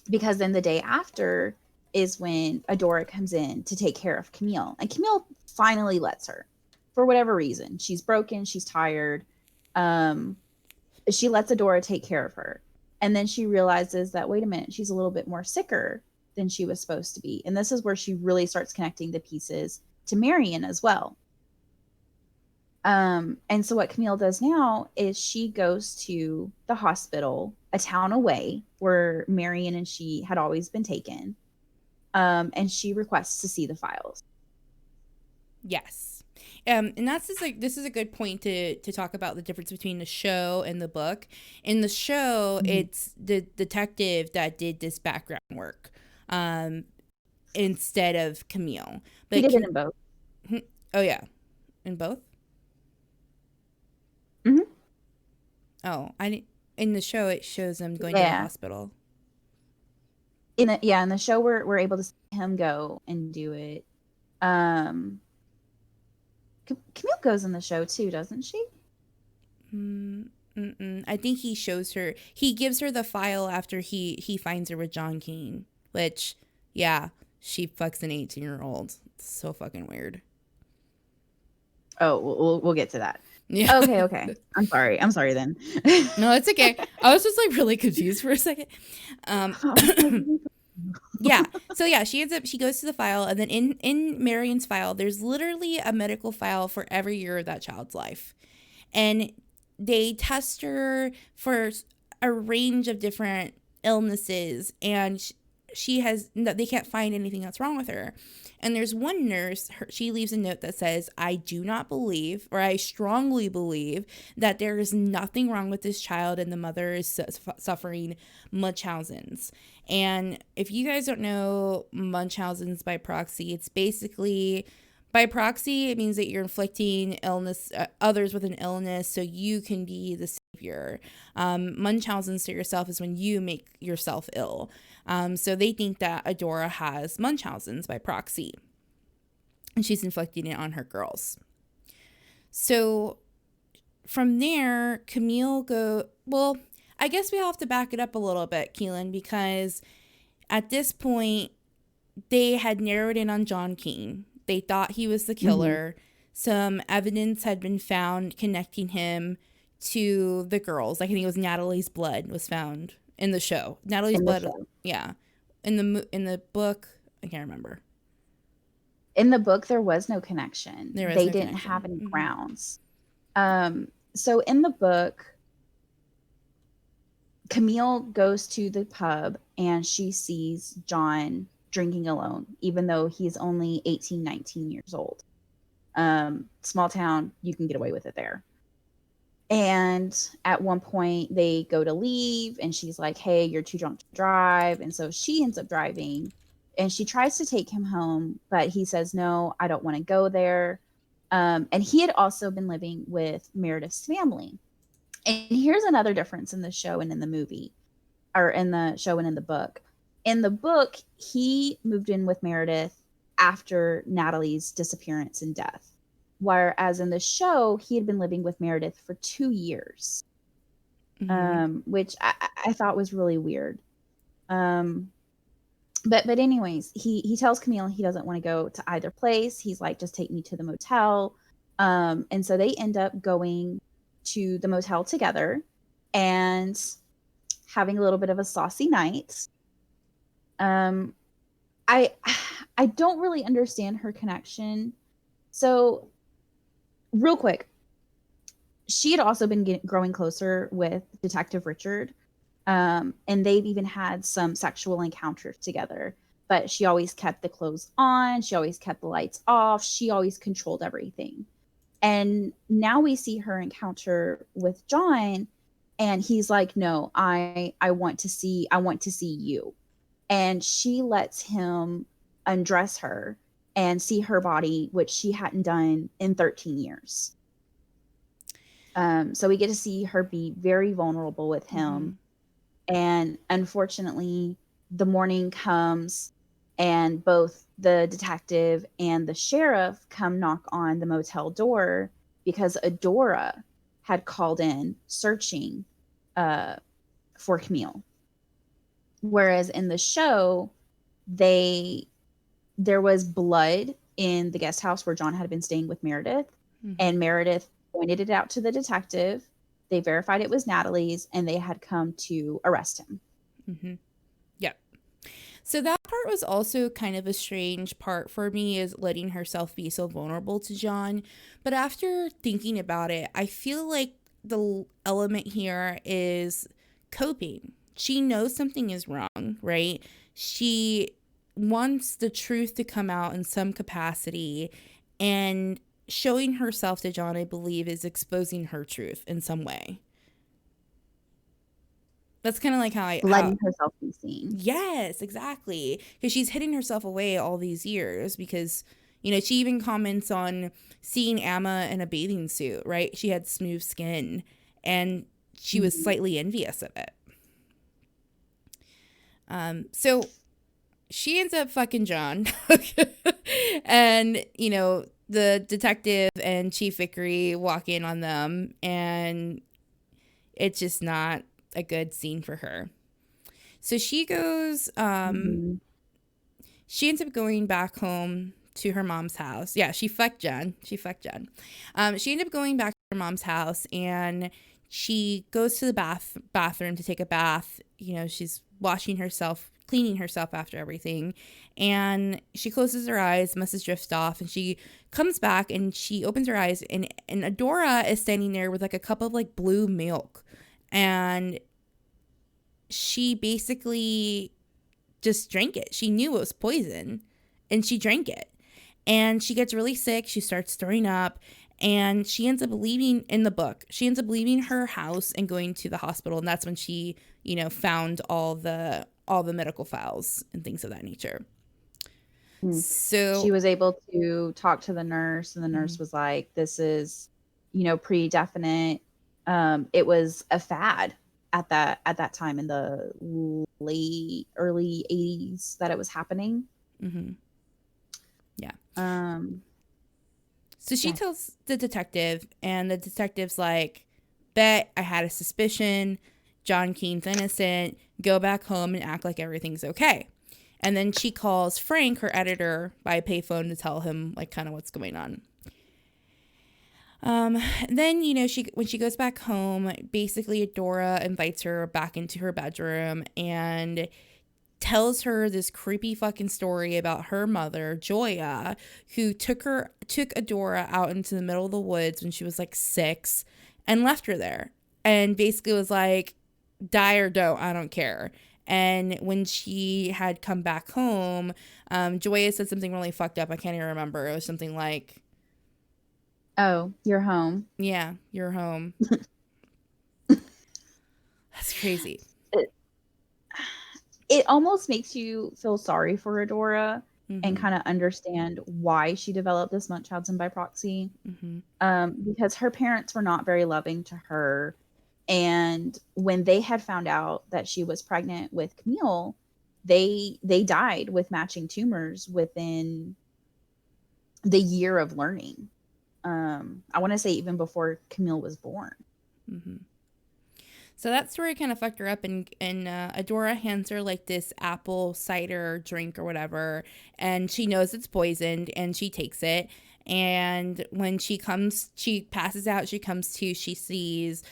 Because then the day after is when Adora comes in to take care of Camille. And Camille finally lets her. For whatever reason. She's broken, she's tired. She lets Adora take care of her. And then she realizes that, wait a minute, she's a little bit more sicker than she was supposed to be. And this is where she really starts connecting the pieces to Marion as well. And so what Camille does now is she goes to the hospital, a town away, where Marion and she had always been taken. And she requests to see the files. Yes. And that's just like, this is a good point to talk about the difference between the show and the book. In the show, it's the detective that did this background work instead of Camille. But He did it in both. Oh, yeah. In both? Mm-hmm. Oh, in the show, it shows them going to the hospital. In the show, we're able to see him go and do it. Camille goes in the show too, doesn't she? I think he shows her. He gives her the file after he finds her with John Keane. Which, yeah, she fucks an 18-year-old. It's so fucking weird. Oh, we'll get to that. Yeah. Okay. I'm sorry then. No, it's okay. I was just like really confused for a second. Yeah. So yeah, she goes to the file, and then in Marion's file, there's literally a medical file for every year of that child's life. And they test her for a range of different illnesses, and they can't find anything that's wrong with her. And there's one nurse, she leaves a note that says, I do not believe, or I strongly believe, that there is nothing wrong with this child and the mother is suffering Munchausen's. And if you guys don't know Munchausen's by proxy, it's basically, by proxy, it means that you're inflicting others with an illness so you can be the savior. Munchausen's to yourself is when you make yourself ill. So they think that Adora has Munchausen's by proxy, and she's inflicting it on her girls. So from there, Camille well, I guess we have to back it up a little bit, Keelan, because at this point, they had narrowed in on John Keane. They thought he was the killer. some evidence had been found connecting him to the girls. Like I think it was Natalie's blood was found in the show. Natalie's In the blood, show. yeah. In the book, I can't remember. In the book, there was no connection. There was They no didn't connection. have any Mhm. grounds. So in the book, Camille goes to the pub and she sees John drinking alone, even though he's only 18, 19 years old. Small town, you can get away with it there. And at one point they go to leave and she's like, hey, you're too drunk to drive. And so she ends up driving and she tries to take him home, but he says, no, I don't want to go there. And he had also been living with Meredith's family. And here's another difference in the show and in the movie, or in the show and in the book. In the book, he moved in with Meredith after Natalie's disappearance and death. Whereas in the show, he had been living with Meredith for 2 years, which I thought was really weird. But anyways, he tells Camille he doesn't want to go to either place. He's like, just take me to the motel. And so they end up going to the motel together and having a little bit of a saucy night. I don't really understand her connection. So real quick, she had also been growing closer with Detective Richard. And they've even had some sexual encounters together, but she always kept the clothes on. She always kept the lights off. She always controlled everything. And now we see her encounter with John and he's like, no, I want to see you. And she lets him undress her and see her body, which she hadn't done in 13 years. So we get to see her be very vulnerable with him. And unfortunately, the morning comes and both the detective and the sheriff come knock on the motel door because Adora had called in searching for Camille. Whereas in the show, there was blood in the guest house where John had been staying with Meredith. And Meredith pointed it out to the detective. They verified it was Natalie's, and they had come to arrest him. Yep. So that part was also kind of a strange part for me, is letting herself be so vulnerable to John. But after thinking about it, I feel like the element here is coping. She knows something is wrong, right? She wants the truth to come out in some capacity, and showing herself to John, I believe, is exposing her truth in some way. That's kind of like how letting herself be seen. Yes, exactly. Because she's hidden herself away all these years because, you know, she even comments on seeing Amma in a bathing suit, right? She had smooth skin and she was slightly envious of it. So she ends up fucking John. And, you know, the detective and Chief Vickery walk in on them, and it's just not a good scene for her. So she goes, she ends up going back home to her mom's house. Yeah, she fucked John. She ended up going back to her mom's house, and she goes to the bathroom to take a bath. You know, she's washing herself, cleaning herself after everything, and she closes her eyes, must have drifted off, and she comes back and she opens her eyes, and Adora is standing there with like a cup of like blue milk, and she basically just drank it. She knew it was poison and she drank it, and she gets really sick. She starts throwing up, and she ends up leaving, in the book, she ends up leaving her house and going to the hospital, and that's when she, you know, found all the medical files and things of that nature. So she was able to talk to the nurse, and the nurse was like, this is, you know, pre-definite. It was a fad at that time in the early 80s that it was happening. Yeah. So she Yeah. tells the detective, and the detective's like, bet I had a suspicion. John Keene's innocent. Go back home and act like everything's okay. And then she calls Frank, her editor, by payphone to tell him like kind of what's going on. Then, when she goes back home, basically Adora invites her back into her bedroom and tells her this creepy fucking story about her mother, Joya, who took Adora out into the middle of the woods when she was like 6 and left her there. And basically was like, die or don't, I don't care. And when she had come back home, Joya said something really fucked up. I can't even remember. It was something like, oh, you're home. yeah, you're home. That's crazy. It almost makes you feel sorry for Adora and Mhm. kind of understand why she developed this Munchausen by proxy. Because her parents were not very loving to her. And when they had found out that she was pregnant with Camille, they died with matching tumors within the year of learning. I want to say even before Camille was born. So that story kind of fucked her up, and Adora hands her like this apple cider drink or whatever, and she knows it's poisoned, and she takes it. And when she passes out, she comes to, she sees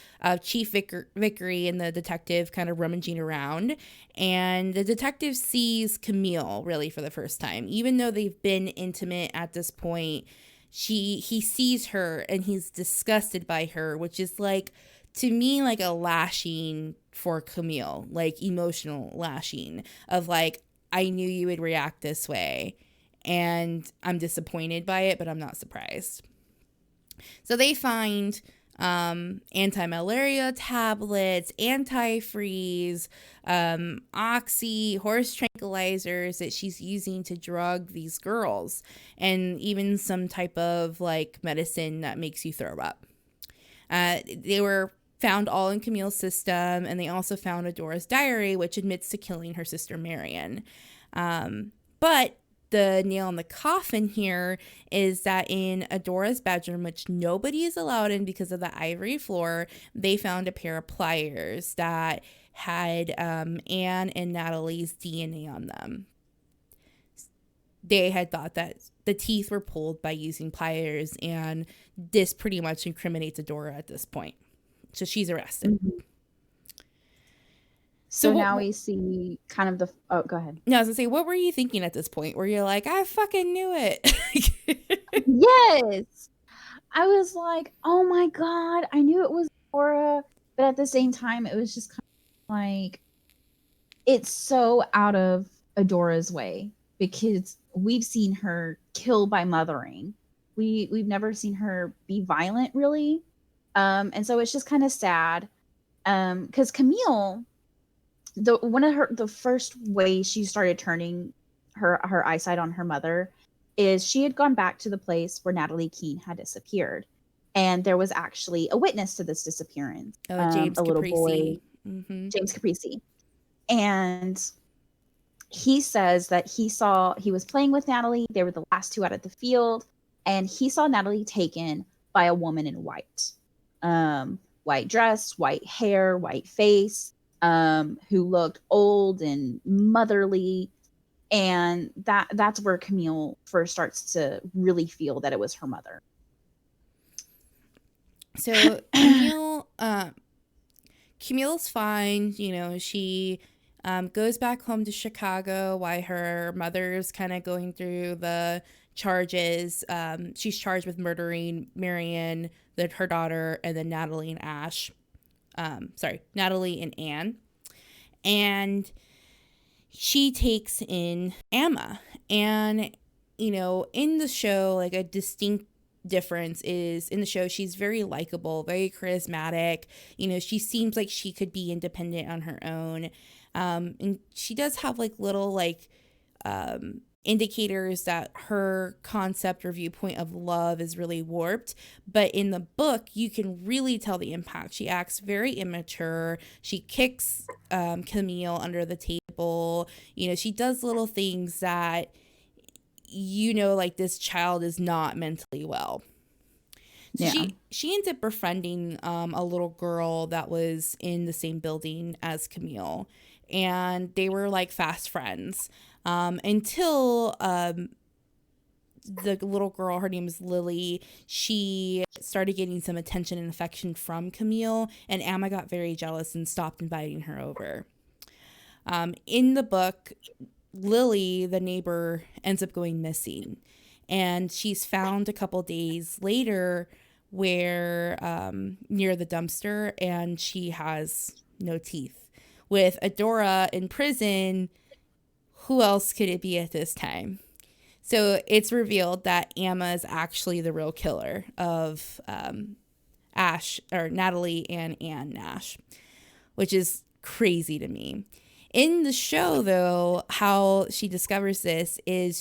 Chief Vickery and the detective kind of rummaging around, and the detective sees Camille really for the first time, even though they've been intimate at this point. He sees her and he's disgusted by her, which is like, to me, like a lashing for Camille, like emotional lashing of like, I knew you would react this way and I'm disappointed by it, but I'm not surprised. So they find anti-malaria tablets, antifreeze, oxy, horse tranquilizers that she's using to drug these girls, and even some type of like medicine that makes you throw up. They were found all in Camille's system, and they also found Adora's diary, which admits to killing her sister Marion. But the nail in the coffin here is that in Adora's bedroom, which nobody is allowed in because of the ivory floor, they found a pair of pliers that had Anne and Natalie's DNA on them. They had thought that the teeth were pulled by using pliers, and this pretty much incriminates Adora at this point. So she's arrested. So now we see kind of oh, go ahead. No, I was gonna say, what were you thinking at this point? Where you're like, I fucking knew it. Yes. I was like, oh my God, I knew it was Adora. But at the same time, it was just kind of like, it's so out of Adora's way because we've seen her kill by mothering. We've never seen her be violent, really. And so it's just kind of sad. Because Camille, the first way she started turning her eyesight on her mother is she had gone back to the place where Natalie Keene had disappeared, and there was actually a witness to this disappearance. James a little Caprese. boy, James Caprese, and he says that he was playing with Natalie. They were the last two out at the field, and he saw Natalie taken by a woman in white, white dress, white hair, white face, who looked old and motherly. And that's where Camille first starts to really feel that it was her mother. So Camille's fine. She goes back home to Chicago while her mother's kind of going through the charges. She's charged with murdering Marion, her daughter, and then Natalie and Natalie and Anne. And she takes in Amma. And, in the show, like a distinct difference is in the show, she's very likable, very charismatic. She seems like she could be independent on her own. And she does have like little like indicators that her concept or viewpoint of love is really warped. But in the book, you can really tell the impact. She acts very immature. She kicks Camille under the table. She does little things that, like this child is not mentally well. So Yeah. she ends up befriending a little girl that was in the same building as Camille. And they were like fast friends. Until the little girl, her name is Lily, she started getting some attention and affection from Camille, and Emma got very jealous and stopped inviting her over. In the book, Lily, the neighbor, ends up going missing, and she's found a couple days later where near the dumpster, and she has no teeth. With Adora in prison, who else could it be at this time? So it's revealed that Emma is actually the real killer of Ash, or Natalie and Anne Nash, which is crazy to me. In the show, though, how she discovers this is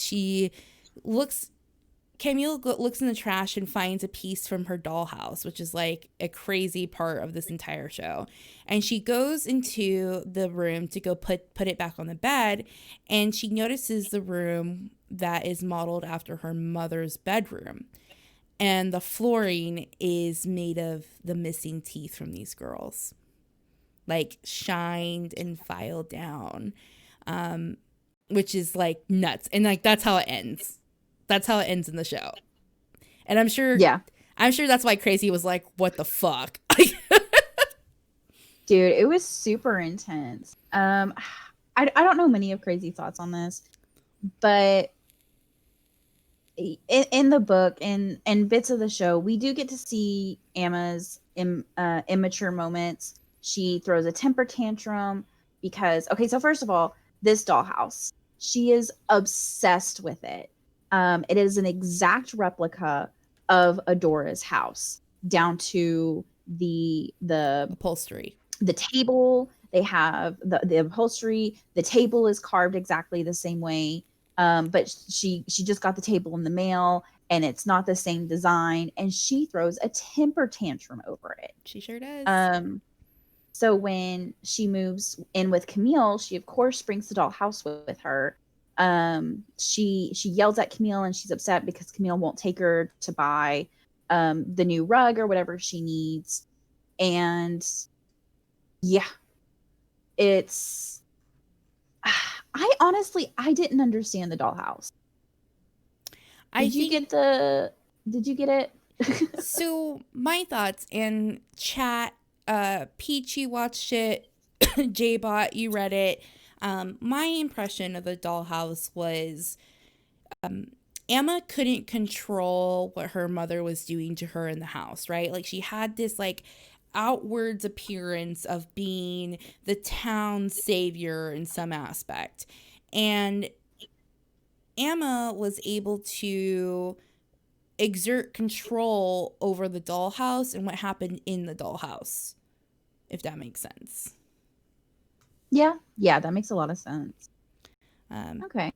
Camille looks in the trash and finds a piece from her dollhouse, which is like a crazy part of this entire show. And she goes into the room to go put it back on the bed, and she notices the room that is modeled after her mother's bedroom. And the flooring is made of the missing teeth from these girls, like shined and filed down, which is like nuts. And like that's how it ends. That's how it ends in the show. And I'm sure that's why Crazy was like, what the fuck? Dude, it was super intense. I don't know many of Crazy's thoughts on this, but in the book and bits of the show, we do get to see Emma's immature moments. She throws a temper tantrum because, okay, so first of all, this dollhouse, she is obsessed with it. It is an exact replica of Adora's house, down to the upholstery, the table. They have the upholstery. The table is carved exactly the same way. But she just got the table in the mail, and it's not the same design, and she throws a temper tantrum over it. She sure does. So when she moves in with Camille, she of course brings the dollhouse with her. She yells at Camille, and she's upset because Camille won't take her to buy the new rug or whatever she needs. And yeah, it's I honestly didn't understand the dollhouse. Did you get it? So my thoughts, and chat, Peach, you watched it, J-Bot, you read it. My impression of the dollhouse was Emma couldn't control what her mother was doing to her in the house, right? Like she had this like outwards appearance of being the town savior in some aspect. And Emma was able to exert control over the dollhouse and what happened in the dollhouse, if that makes sense. Yeah, that makes a lot of sense. Okay.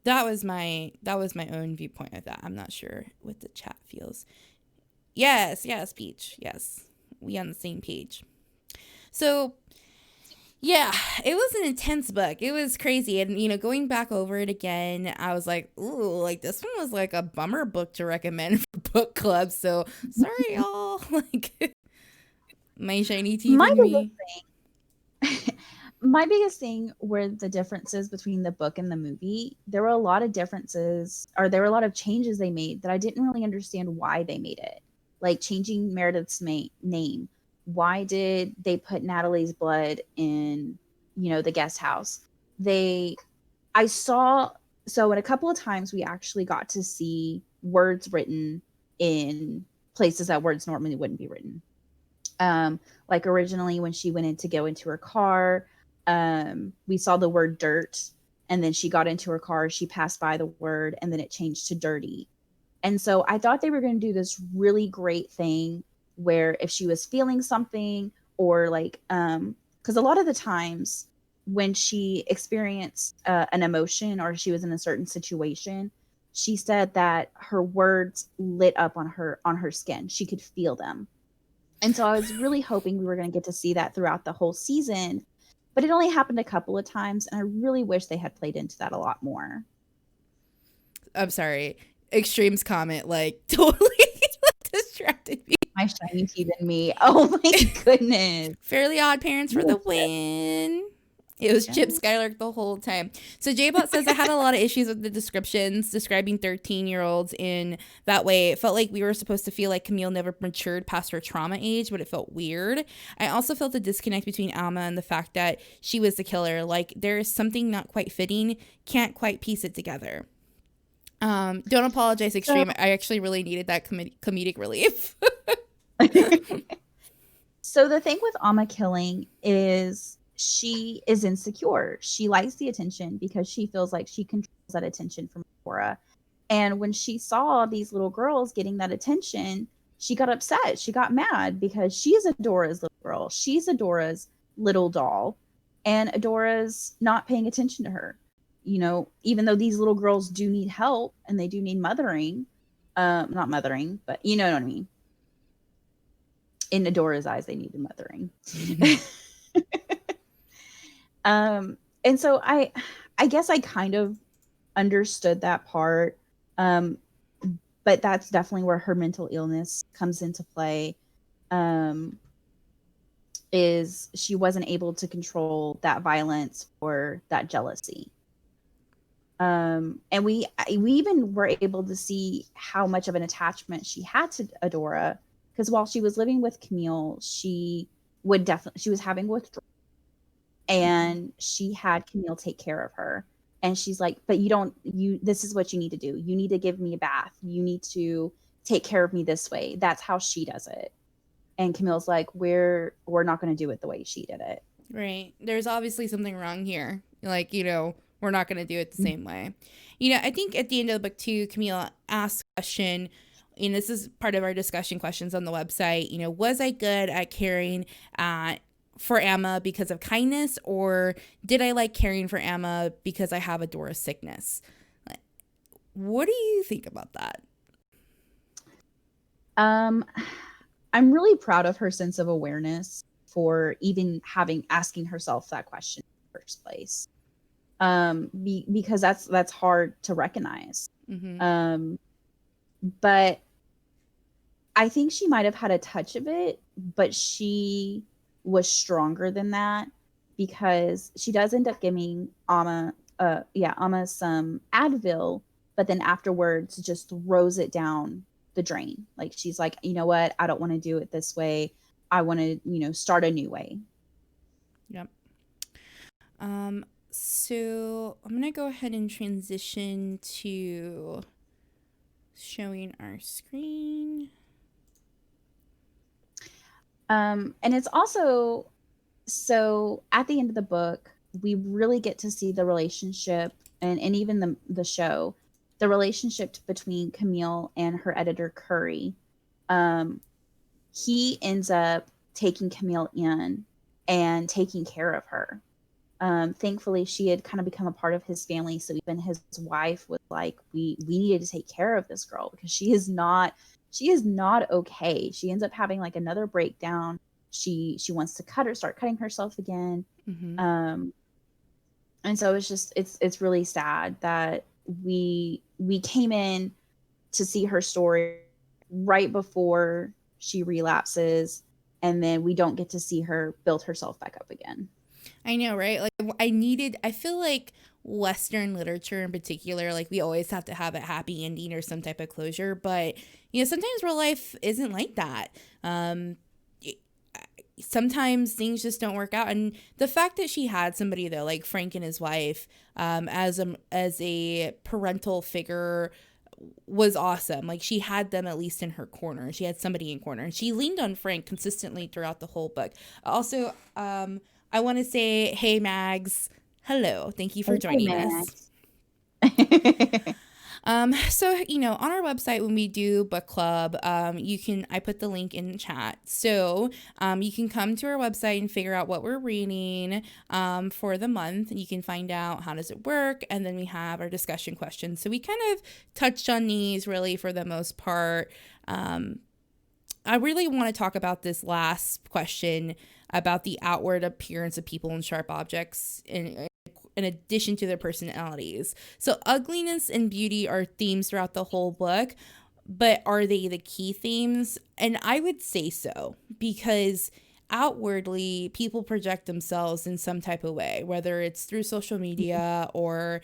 That was my own viewpoint of that. I'm not sure what the chat feels. Yes, Peach. Yes. We on the same page. So, yeah, it was an intense book. It was crazy. And, going back over it again, I was like, ooh, like this one was like a bummer book to recommend for book club. So, sorry, y'all. Like, my shiny teeth in me. My biggest thing were the differences between the book and the movie. There were a lot of differences, or there were a lot of changes they made that I didn't really understand why they made it. Like changing Meredith's name. Why did they put Natalie's blood in, the guest house? So in a couple of times we actually got to see words written in places that words normally wouldn't be written. Like originally when she went in to go into her car, we saw the word dirt, and then she got into her car, she passed by the word, and then it changed to dirty. And so I thought they were going to do this really great thing where if she was feeling something, or like, because a lot of the times when she experienced an emotion, or she was in a certain situation, she said that her words lit up on her skin. She could feel them. And so I was really hoping we were going to get to see that throughout the whole season, but it only happened a couple of times, and I really wish they had played into that a lot more. I'm sorry. Extreme's comment, like, totally distracted me. My shiny teeth in me. Oh my goodness. Fairly Odd Parents for the win. It was Chip Yeah. Skylark the whole time. So J-Bot says, I had a lot of issues with the descriptions describing 13-year-olds in that way. It felt like we were supposed to feel like Camille never matured past her trauma age, but it felt weird. I also felt the disconnect between Alma and the fact that she was the killer. Like, there is something not quite fitting. Can't quite piece it together. Don't apologize, Extreme. I actually really needed that comedic relief. So the thing with Alma killing is she is insecure. She likes the attention because she feels like she controls that attention from Adora. And when she saw these little girls getting that attention, she got upset. She got mad because she's Adora's little girl. She's Adora's little doll. And Adora's not paying attention to her. You know, even though these little girls do need help and they do need mothering, not mothering, but you know what I mean. In Adora's eyes, they needed mothering. And so I guess I kind of understood that part. But that's definitely where her mental illness comes into play. Is she wasn't able to control that violence or that jealousy. And we even were able to see how much of an attachment she had to Adora, because while she was living with Camille, she was having withdrawal, and she had Camille take care of her. And she's like, but this is what you need to do. You need to give me a bath. You need to take care of me this way. That's how she does it. And Camille's like, we're not going to do it the way she did it. Right. There's obviously something wrong here. Like, we're not going to do it the same way. I think at the end of the book too, Camille asks a question, and this is part of our discussion questions on the website. Was I good at caring for Amma because of kindness, or did I like caring for Amma because I have Adora's sickness? What do you think about that? I'm really proud of her sense of awareness for even asking herself that question in the first place. Because that's hard to recognize. Mm-hmm. But I think she might have had a touch of it, but she was stronger than that, because she does end up giving Amma some Advil, but then afterwards just throws it down the drain. Like, she's like, you know what? I don't want to do it this way. I want to, start a new way. Yep. So I'm going to go ahead and transition to showing our screen. And it's also, so at the end of the book, we really get to see the relationship and even the show, the relationship between Camille and her editor, Curry. He ends up taking Camille in and taking care of her. Thankfully, she had kind of become a part of his family. So even his wife was like, we needed to take care of this girl, because she is not okay. She ends up having like another breakdown. She wants to start cutting herself again. Mm-hmm. And so it's really sad that we came in to see her story right before she relapses, and then we don't get to see her build herself back up again. I know, right? Like, I feel like Western literature in particular, like, we always have to have a happy ending or some type of closure, but sometimes real life isn't like that. Sometimes things just don't work out, and the fact that she had somebody though, like Frank and his wife, as a parental figure, was awesome. Like, she had them at least in her corner. She had somebody in corner, and she leaned on Frank consistently throughout the whole book. Also, I want to say, hey, Mags. Hello. Thank you for joining us. So, on our website, when we do book club, I put the link in the chat. So, you can come to our website and figure out what we're reading, for the month. You can find out how does it work. And then we have our discussion questions. So we kind of touched on these really for the most part. I really want to talk about this last question about the outward appearance of people and sharp objects in addition to their personalities. So ugliness and beauty are themes throughout the whole book, but are they the key themes? And I would say so, because outwardly people project themselves in some type of way, whether it's through social media or,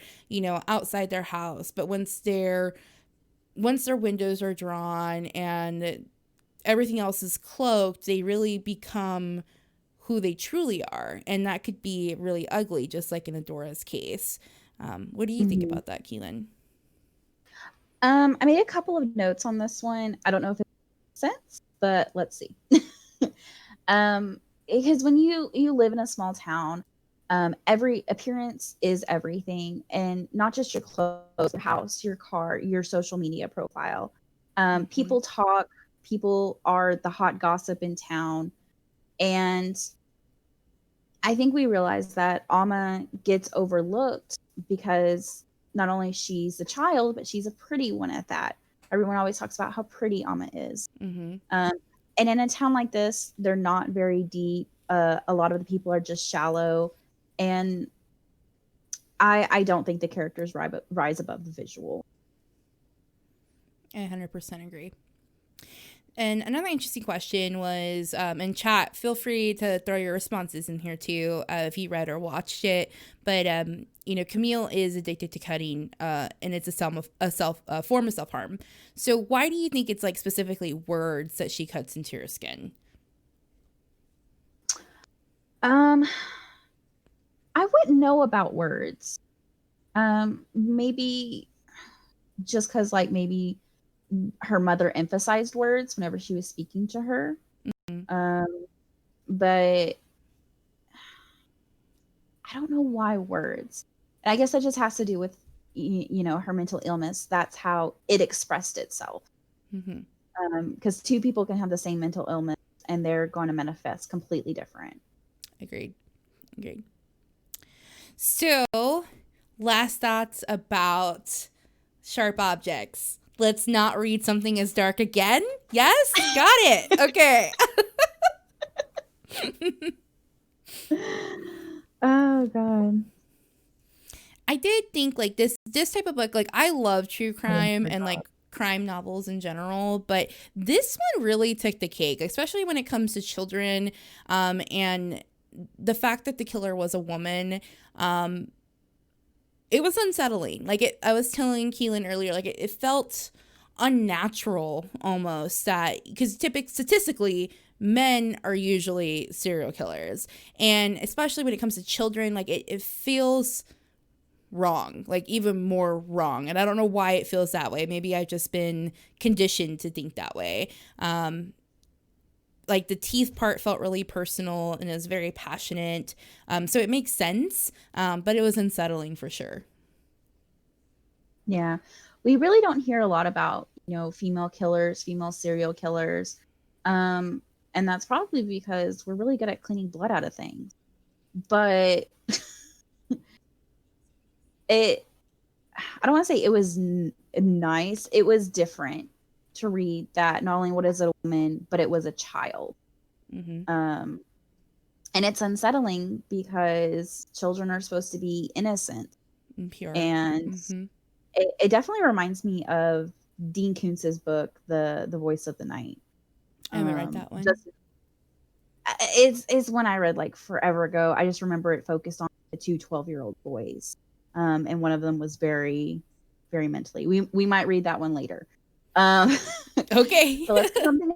outside their house. But once their windows are drawn and everything else is cloaked, they really become who they truly are. And that could be really ugly, just like in Adora's case. What do you think about that, Keelan? I made a couple of notes on this one. I don't know if it makes sense, but let's see. Because when you live in a small town, every appearance is everything, and not just your clothes, your house, your car, your social media profile. People talk, people are the hot gossip in town, and I think we realize that Alma gets overlooked because not only she's a child, but she's a pretty one at that. Everyone always talks about how pretty Alma is. And in a town like this, they're not very deep. A lot of the people are just shallow. And I don't think the characters rise above the visual. I 100% agree. And another interesting question was, in chat, feel free to throw your responses in here too, if you read or watched it. But, Camille is addicted to cutting, and it's a form of self-harm. So why do you think it's like specifically words that she cuts into her skin? I wouldn't know about words. Maybe just because maybe her mother emphasized words whenever she was speaking to her. But I don't know why words. And I guess that just has to do with, her mental illness. That's how it expressed itself. Because two people can have the same mental illness and they're going to manifest completely different. Agreed. So, last thoughts about Sharp Objects. Let's not read something as dark again. Yes? Got it. Okay. Oh, God. I did think this type of book, I love true crime and crime novels in general, but this one really took the cake, especially when it comes to children, and the fact that the killer was a woman. It was unsettling. I was telling Keelan earlier, it felt unnatural almost, that because statistically men are usually serial killers, and especially when it comes to children, it feels wrong, even more wrong. And I don't know why it feels that way. Maybe I've just been conditioned to think that way. The teeth part felt really personal and it was very passionate. So it makes sense, but it was unsettling for sure. Yeah. We really don't hear a lot about, female killers, female serial killers. And that's probably because we're really good at cleaning blood out of things. But I don't want to say it was nice. It was different to read that not only what is a woman, but it was a child. And it's unsettling because children are supposed to be innocent and pure. And it definitely reminds me of Dean Koontz's book, The Voice of the Night. I haven't read that one. It's one I read forever ago. I just remember it focused on the two 12-year-old boys. And one of them was very, very mentally. We might read that one later. Okay. So let's do something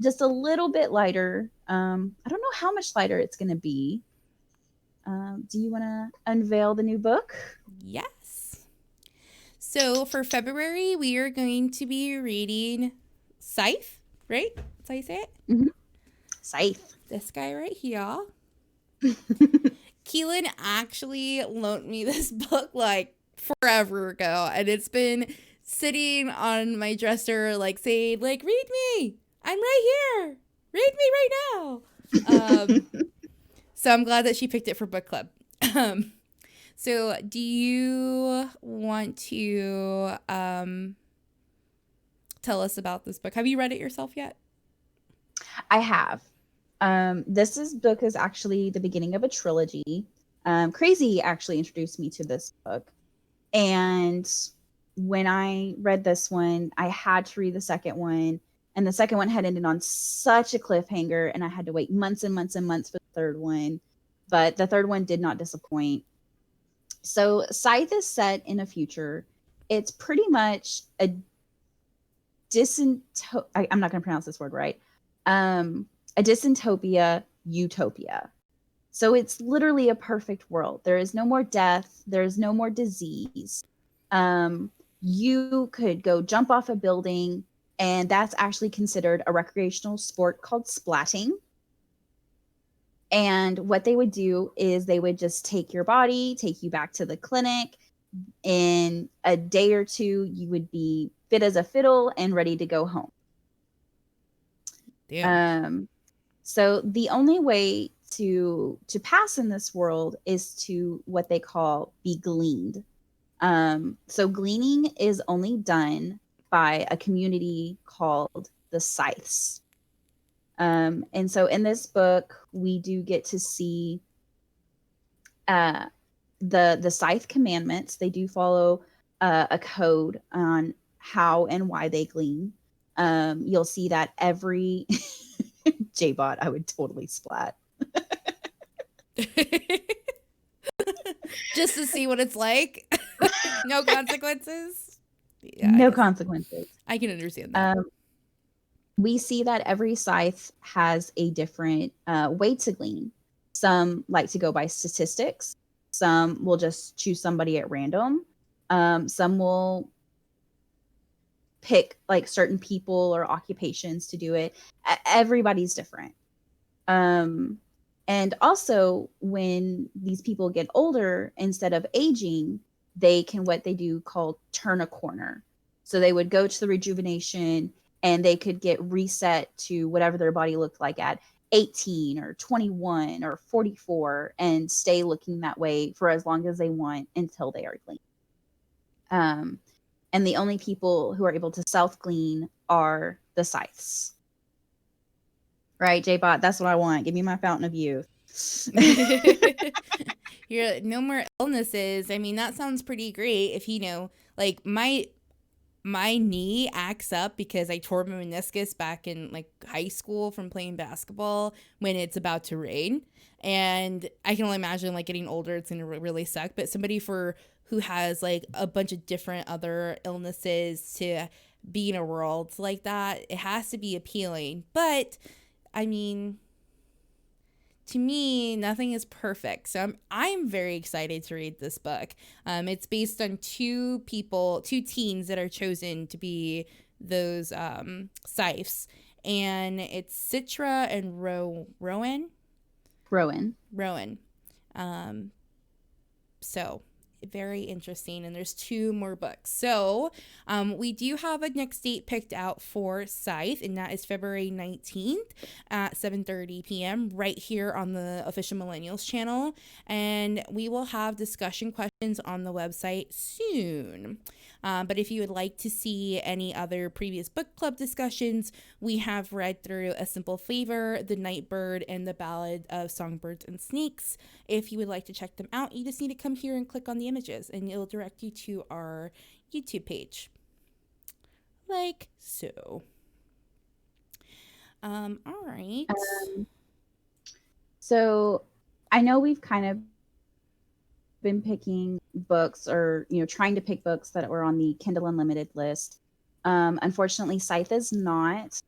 just a little bit lighter. I don't know how much lighter it's going to be. Do you want to unveil the new book? Yes. So for February, we are going to be reading Scythe, right? That's how you say it? Scythe. This guy right here. Keelan actually loaned me this book forever ago, and it's been sitting on my dresser saying read me, I'm right here, read me right now. So I'm glad that she picked it for book club. So do you want to tell us about this book? Have you read it yourself yet? I have. This book is actually the beginning of a trilogy. Crazy actually introduced me to this book. And when I read this one, I had to read the second one. And the second one had ended on such a cliffhanger, and I had to wait months and months and months for the third one. But the third one did not disappoint. So Scythe is set in a future. It's pretty much a I'm not going to pronounce this word right. A dystopia utopia. So it's literally a perfect world. There is no more death. There is no more disease. You could go jump off a building, and that's actually considered a recreational sport called splatting. And what they would do is they would just take your body, take you back to the clinic. In a day or two, you would be fit as a fiddle and ready to go home. Damn. So the only way to pass in this world is to what they call be gleaned. So gleaning is only done by a community called the Scythes. And so in this book, we do get to see the Scythe commandments. They do follow a code on how and why they glean. You'll see that every J-Bot, I would totally splat. Just to see what it's like. No consequences. Yeah, No consequences. I can understand that. We see that every Scythe has a different way to glean. Some like to go by statistics. Some will just choose somebody at random. Some will pick like certain people or occupations to do it. Everybody's different. And also when these people get older, instead of aging, they can what they do called turn a corner. So they would go to the rejuvenation and they could get reset to whatever their body looked like at 18 or 21 or 44 and stay looking that way for as long as they want until they are gleaned. And the only people who are able to self-glean are the Scythes. Right, J-Bot, that's what I want. Give me my fountain of youth. You're no more illnesses. I mean, that sounds pretty great. If like my knee acts up because I tore my meniscus back in like high school from playing basketball when it's about to rain. And I can only imagine like getting older, it's gonna really suck. But somebody who has like a bunch of different other illnesses to be in a world like that, it has to be appealing. But I mean, to me, nothing is perfect. So I'm very excited to read this book. It's based on two teens that are chosen to be those Scythes. And it's Citra and Rowan. So very interesting, and there's 2 more books. So we do have a next date picked out for Scythe, and that is February 19th at 7:30 p.m. right here on the Official Millennials channel, and we will have discussion questions on the website soon. But if you would like to see any other previous book club discussions, we have read through A Simple Favor, The Nightbird, and The Ballad of Songbirds and Snakes. If you would like to check them out, you just need to come here and click on the images, and it'll direct you to our YouTube page. Like so. All right. So I know we've kind of been picking books or trying to pick books that were on the Kindle Unlimited list. Unfortunately, Scythe is not,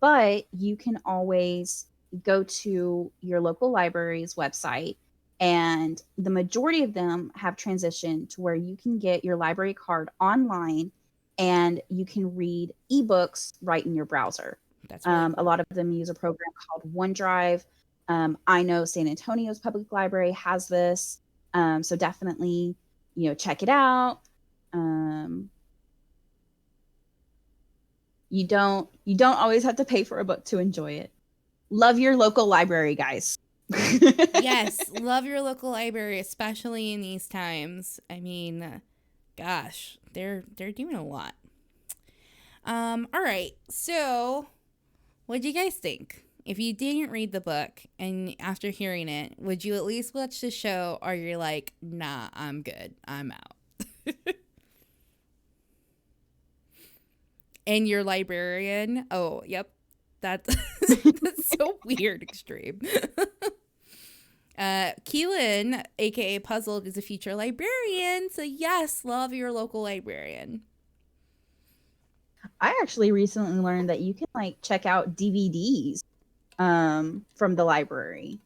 but you can always go to your local library's website, and the majority of them have transitioned to where you can get your library card online and you can read ebooks right in your browser. That's really cool. A lot of them use a program called OneDrive. I know San Antonio's public library has this. So definitely, check it out. You don't always have to pay for a book to enjoy it. Love your local library, guys. Yes, love your local library, especially in these times. I mean, gosh, they're doing a lot. All right. So, what do you guys think? If you didn't read the book and after hearing it, would you at least watch the show, or you're like, nah, I'm good, I'm out? and your librarian. Oh, yep. That's so weird, extreme. Keelan, aka Puzzled, is a future librarian. So yes, love your local librarian. I actually recently learned that you can like check out DVDs from the library.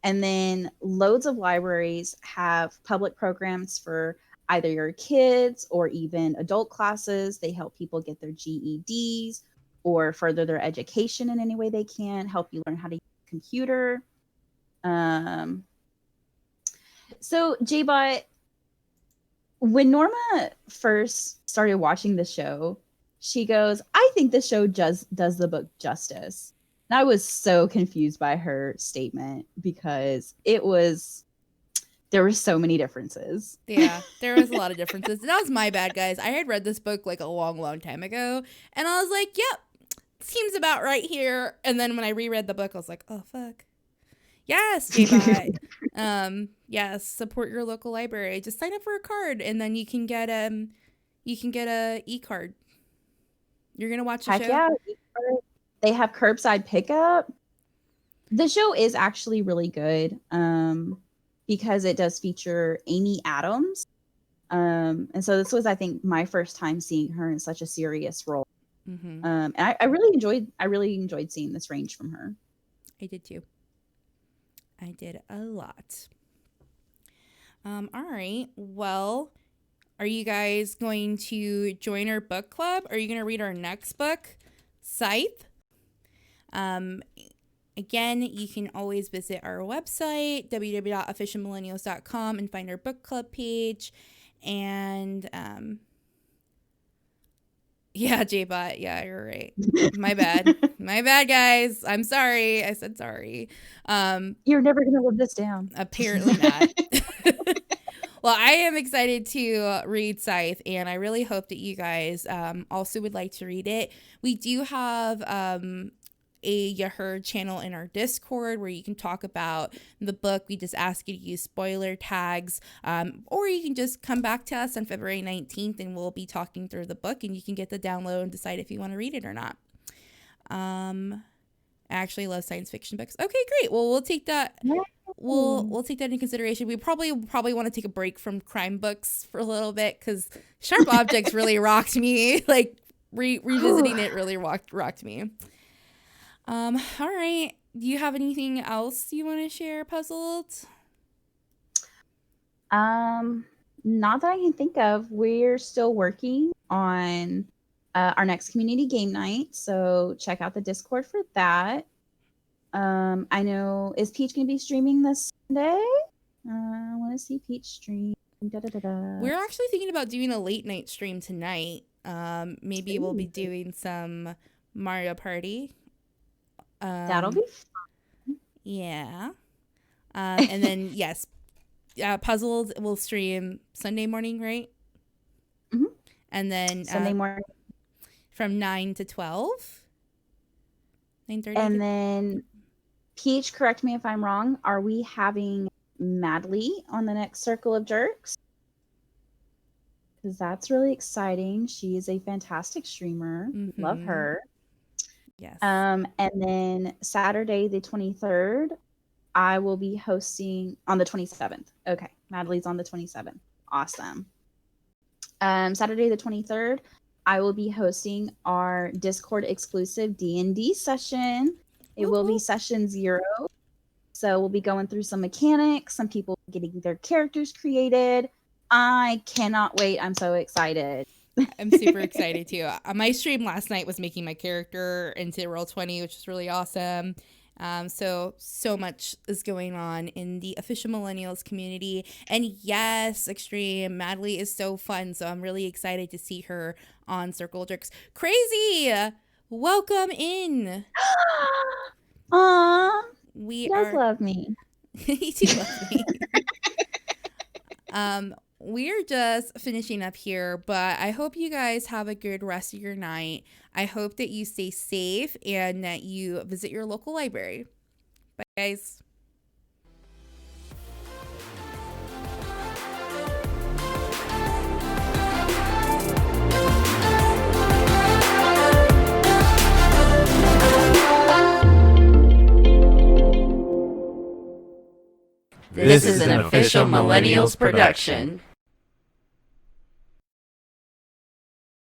And then loads of libraries have public programs for either your kids or even adult classes. They help people get their GEDs or further their education in any way they can, help you learn how to use a computer. So J-Bot, when Norma first started watching the show, she goes, I think the show does the book justice. And I was so confused by her statement because there were so many differences. Yeah, there was a lot of differences. That was my bad, guys. I had read this book like a long time ago, and I was like, yep, seems about right here. And then when I reread the book, I was like, oh, fuck. Yes, J-Bot. Yes, support your local library. Just sign up for a card, and then you can get a e-card. You're gonna watch the Heck show? yeah. They have curbside pickup. The show is actually really good because it does feature Amy Adams. And so this was, I think, my first time seeing her in such a serious role. Mm-hmm. And I really enjoyed seeing this range from her. I did too. I did a lot. All right. Well, are you guys going to join our book club? Are you going to read our next book, Scythe? Again, you can always visit our website, www.officialmillennials.com, and find our book club page. And yeah, J-Bot, yeah, you're right. My bad. My bad, guys. I'm sorry. I said sorry. You're never gonna live this down. Apparently not. Well, I am excited to read Scythe, and I really hope that you guys also would like to read it. We do have a Yahoo channel in our Discord where you can talk about the book. We just ask you to use spoiler tags, or you can just come back to us on February 19th and we'll be talking through the book, and you can get the download and decide if you want to read it or not. I actually love science fiction books. Okay, great. Well, we'll take that. We'll take that into consideration. We probably want to take a break from crime books for a little bit because Sharp Objects really rocked me. Like revisiting it really rocked me. All right. Do you have anything else you want to share, Puzzled? Not that I can think of. We're still working on our next community game night, so check out the Discord for that. I know, is Peach gonna be streaming this Sunday? I want to see Peach stream. We're actually thinking about doing a late night stream tonight. Maybe we'll be doing some Mario Party. That'll be fun. Yeah. And then yes, Puzzled will stream Sunday morning, right? Mm-hmm. And then Sunday morning from 9 to 12. 9:30. And then Peach, correct me if I'm wrong. Are we having Madly on the next Circle of Jerks? Because that's really exciting. She is a fantastic streamer. Mm-hmm. Love her. Yes. And then Saturday the 23rd, I will be hosting on the 27th. Okay, Madly's on the 27th. Awesome. Saturday the 23rd, I will be hosting our Discord exclusive D&D session. It will be session 0. So we'll be going through some mechanics, some people getting their characters created. I cannot wait. I'm so excited. I'm super excited too. My stream last night was making my character into Roll20, which is really awesome. So much is going on in the Official Millennials community. And yes, Extreme, Madly is so fun. So I'm really excited to see her on Circle Jerks. Crazy! Welcome in. Aww. We You guys love me. You do love me. We're just finishing up here, but I hope you guys have a good rest of your night. I hope that you stay safe and that you visit your local library. Bye, guys. This is an official Millennials production.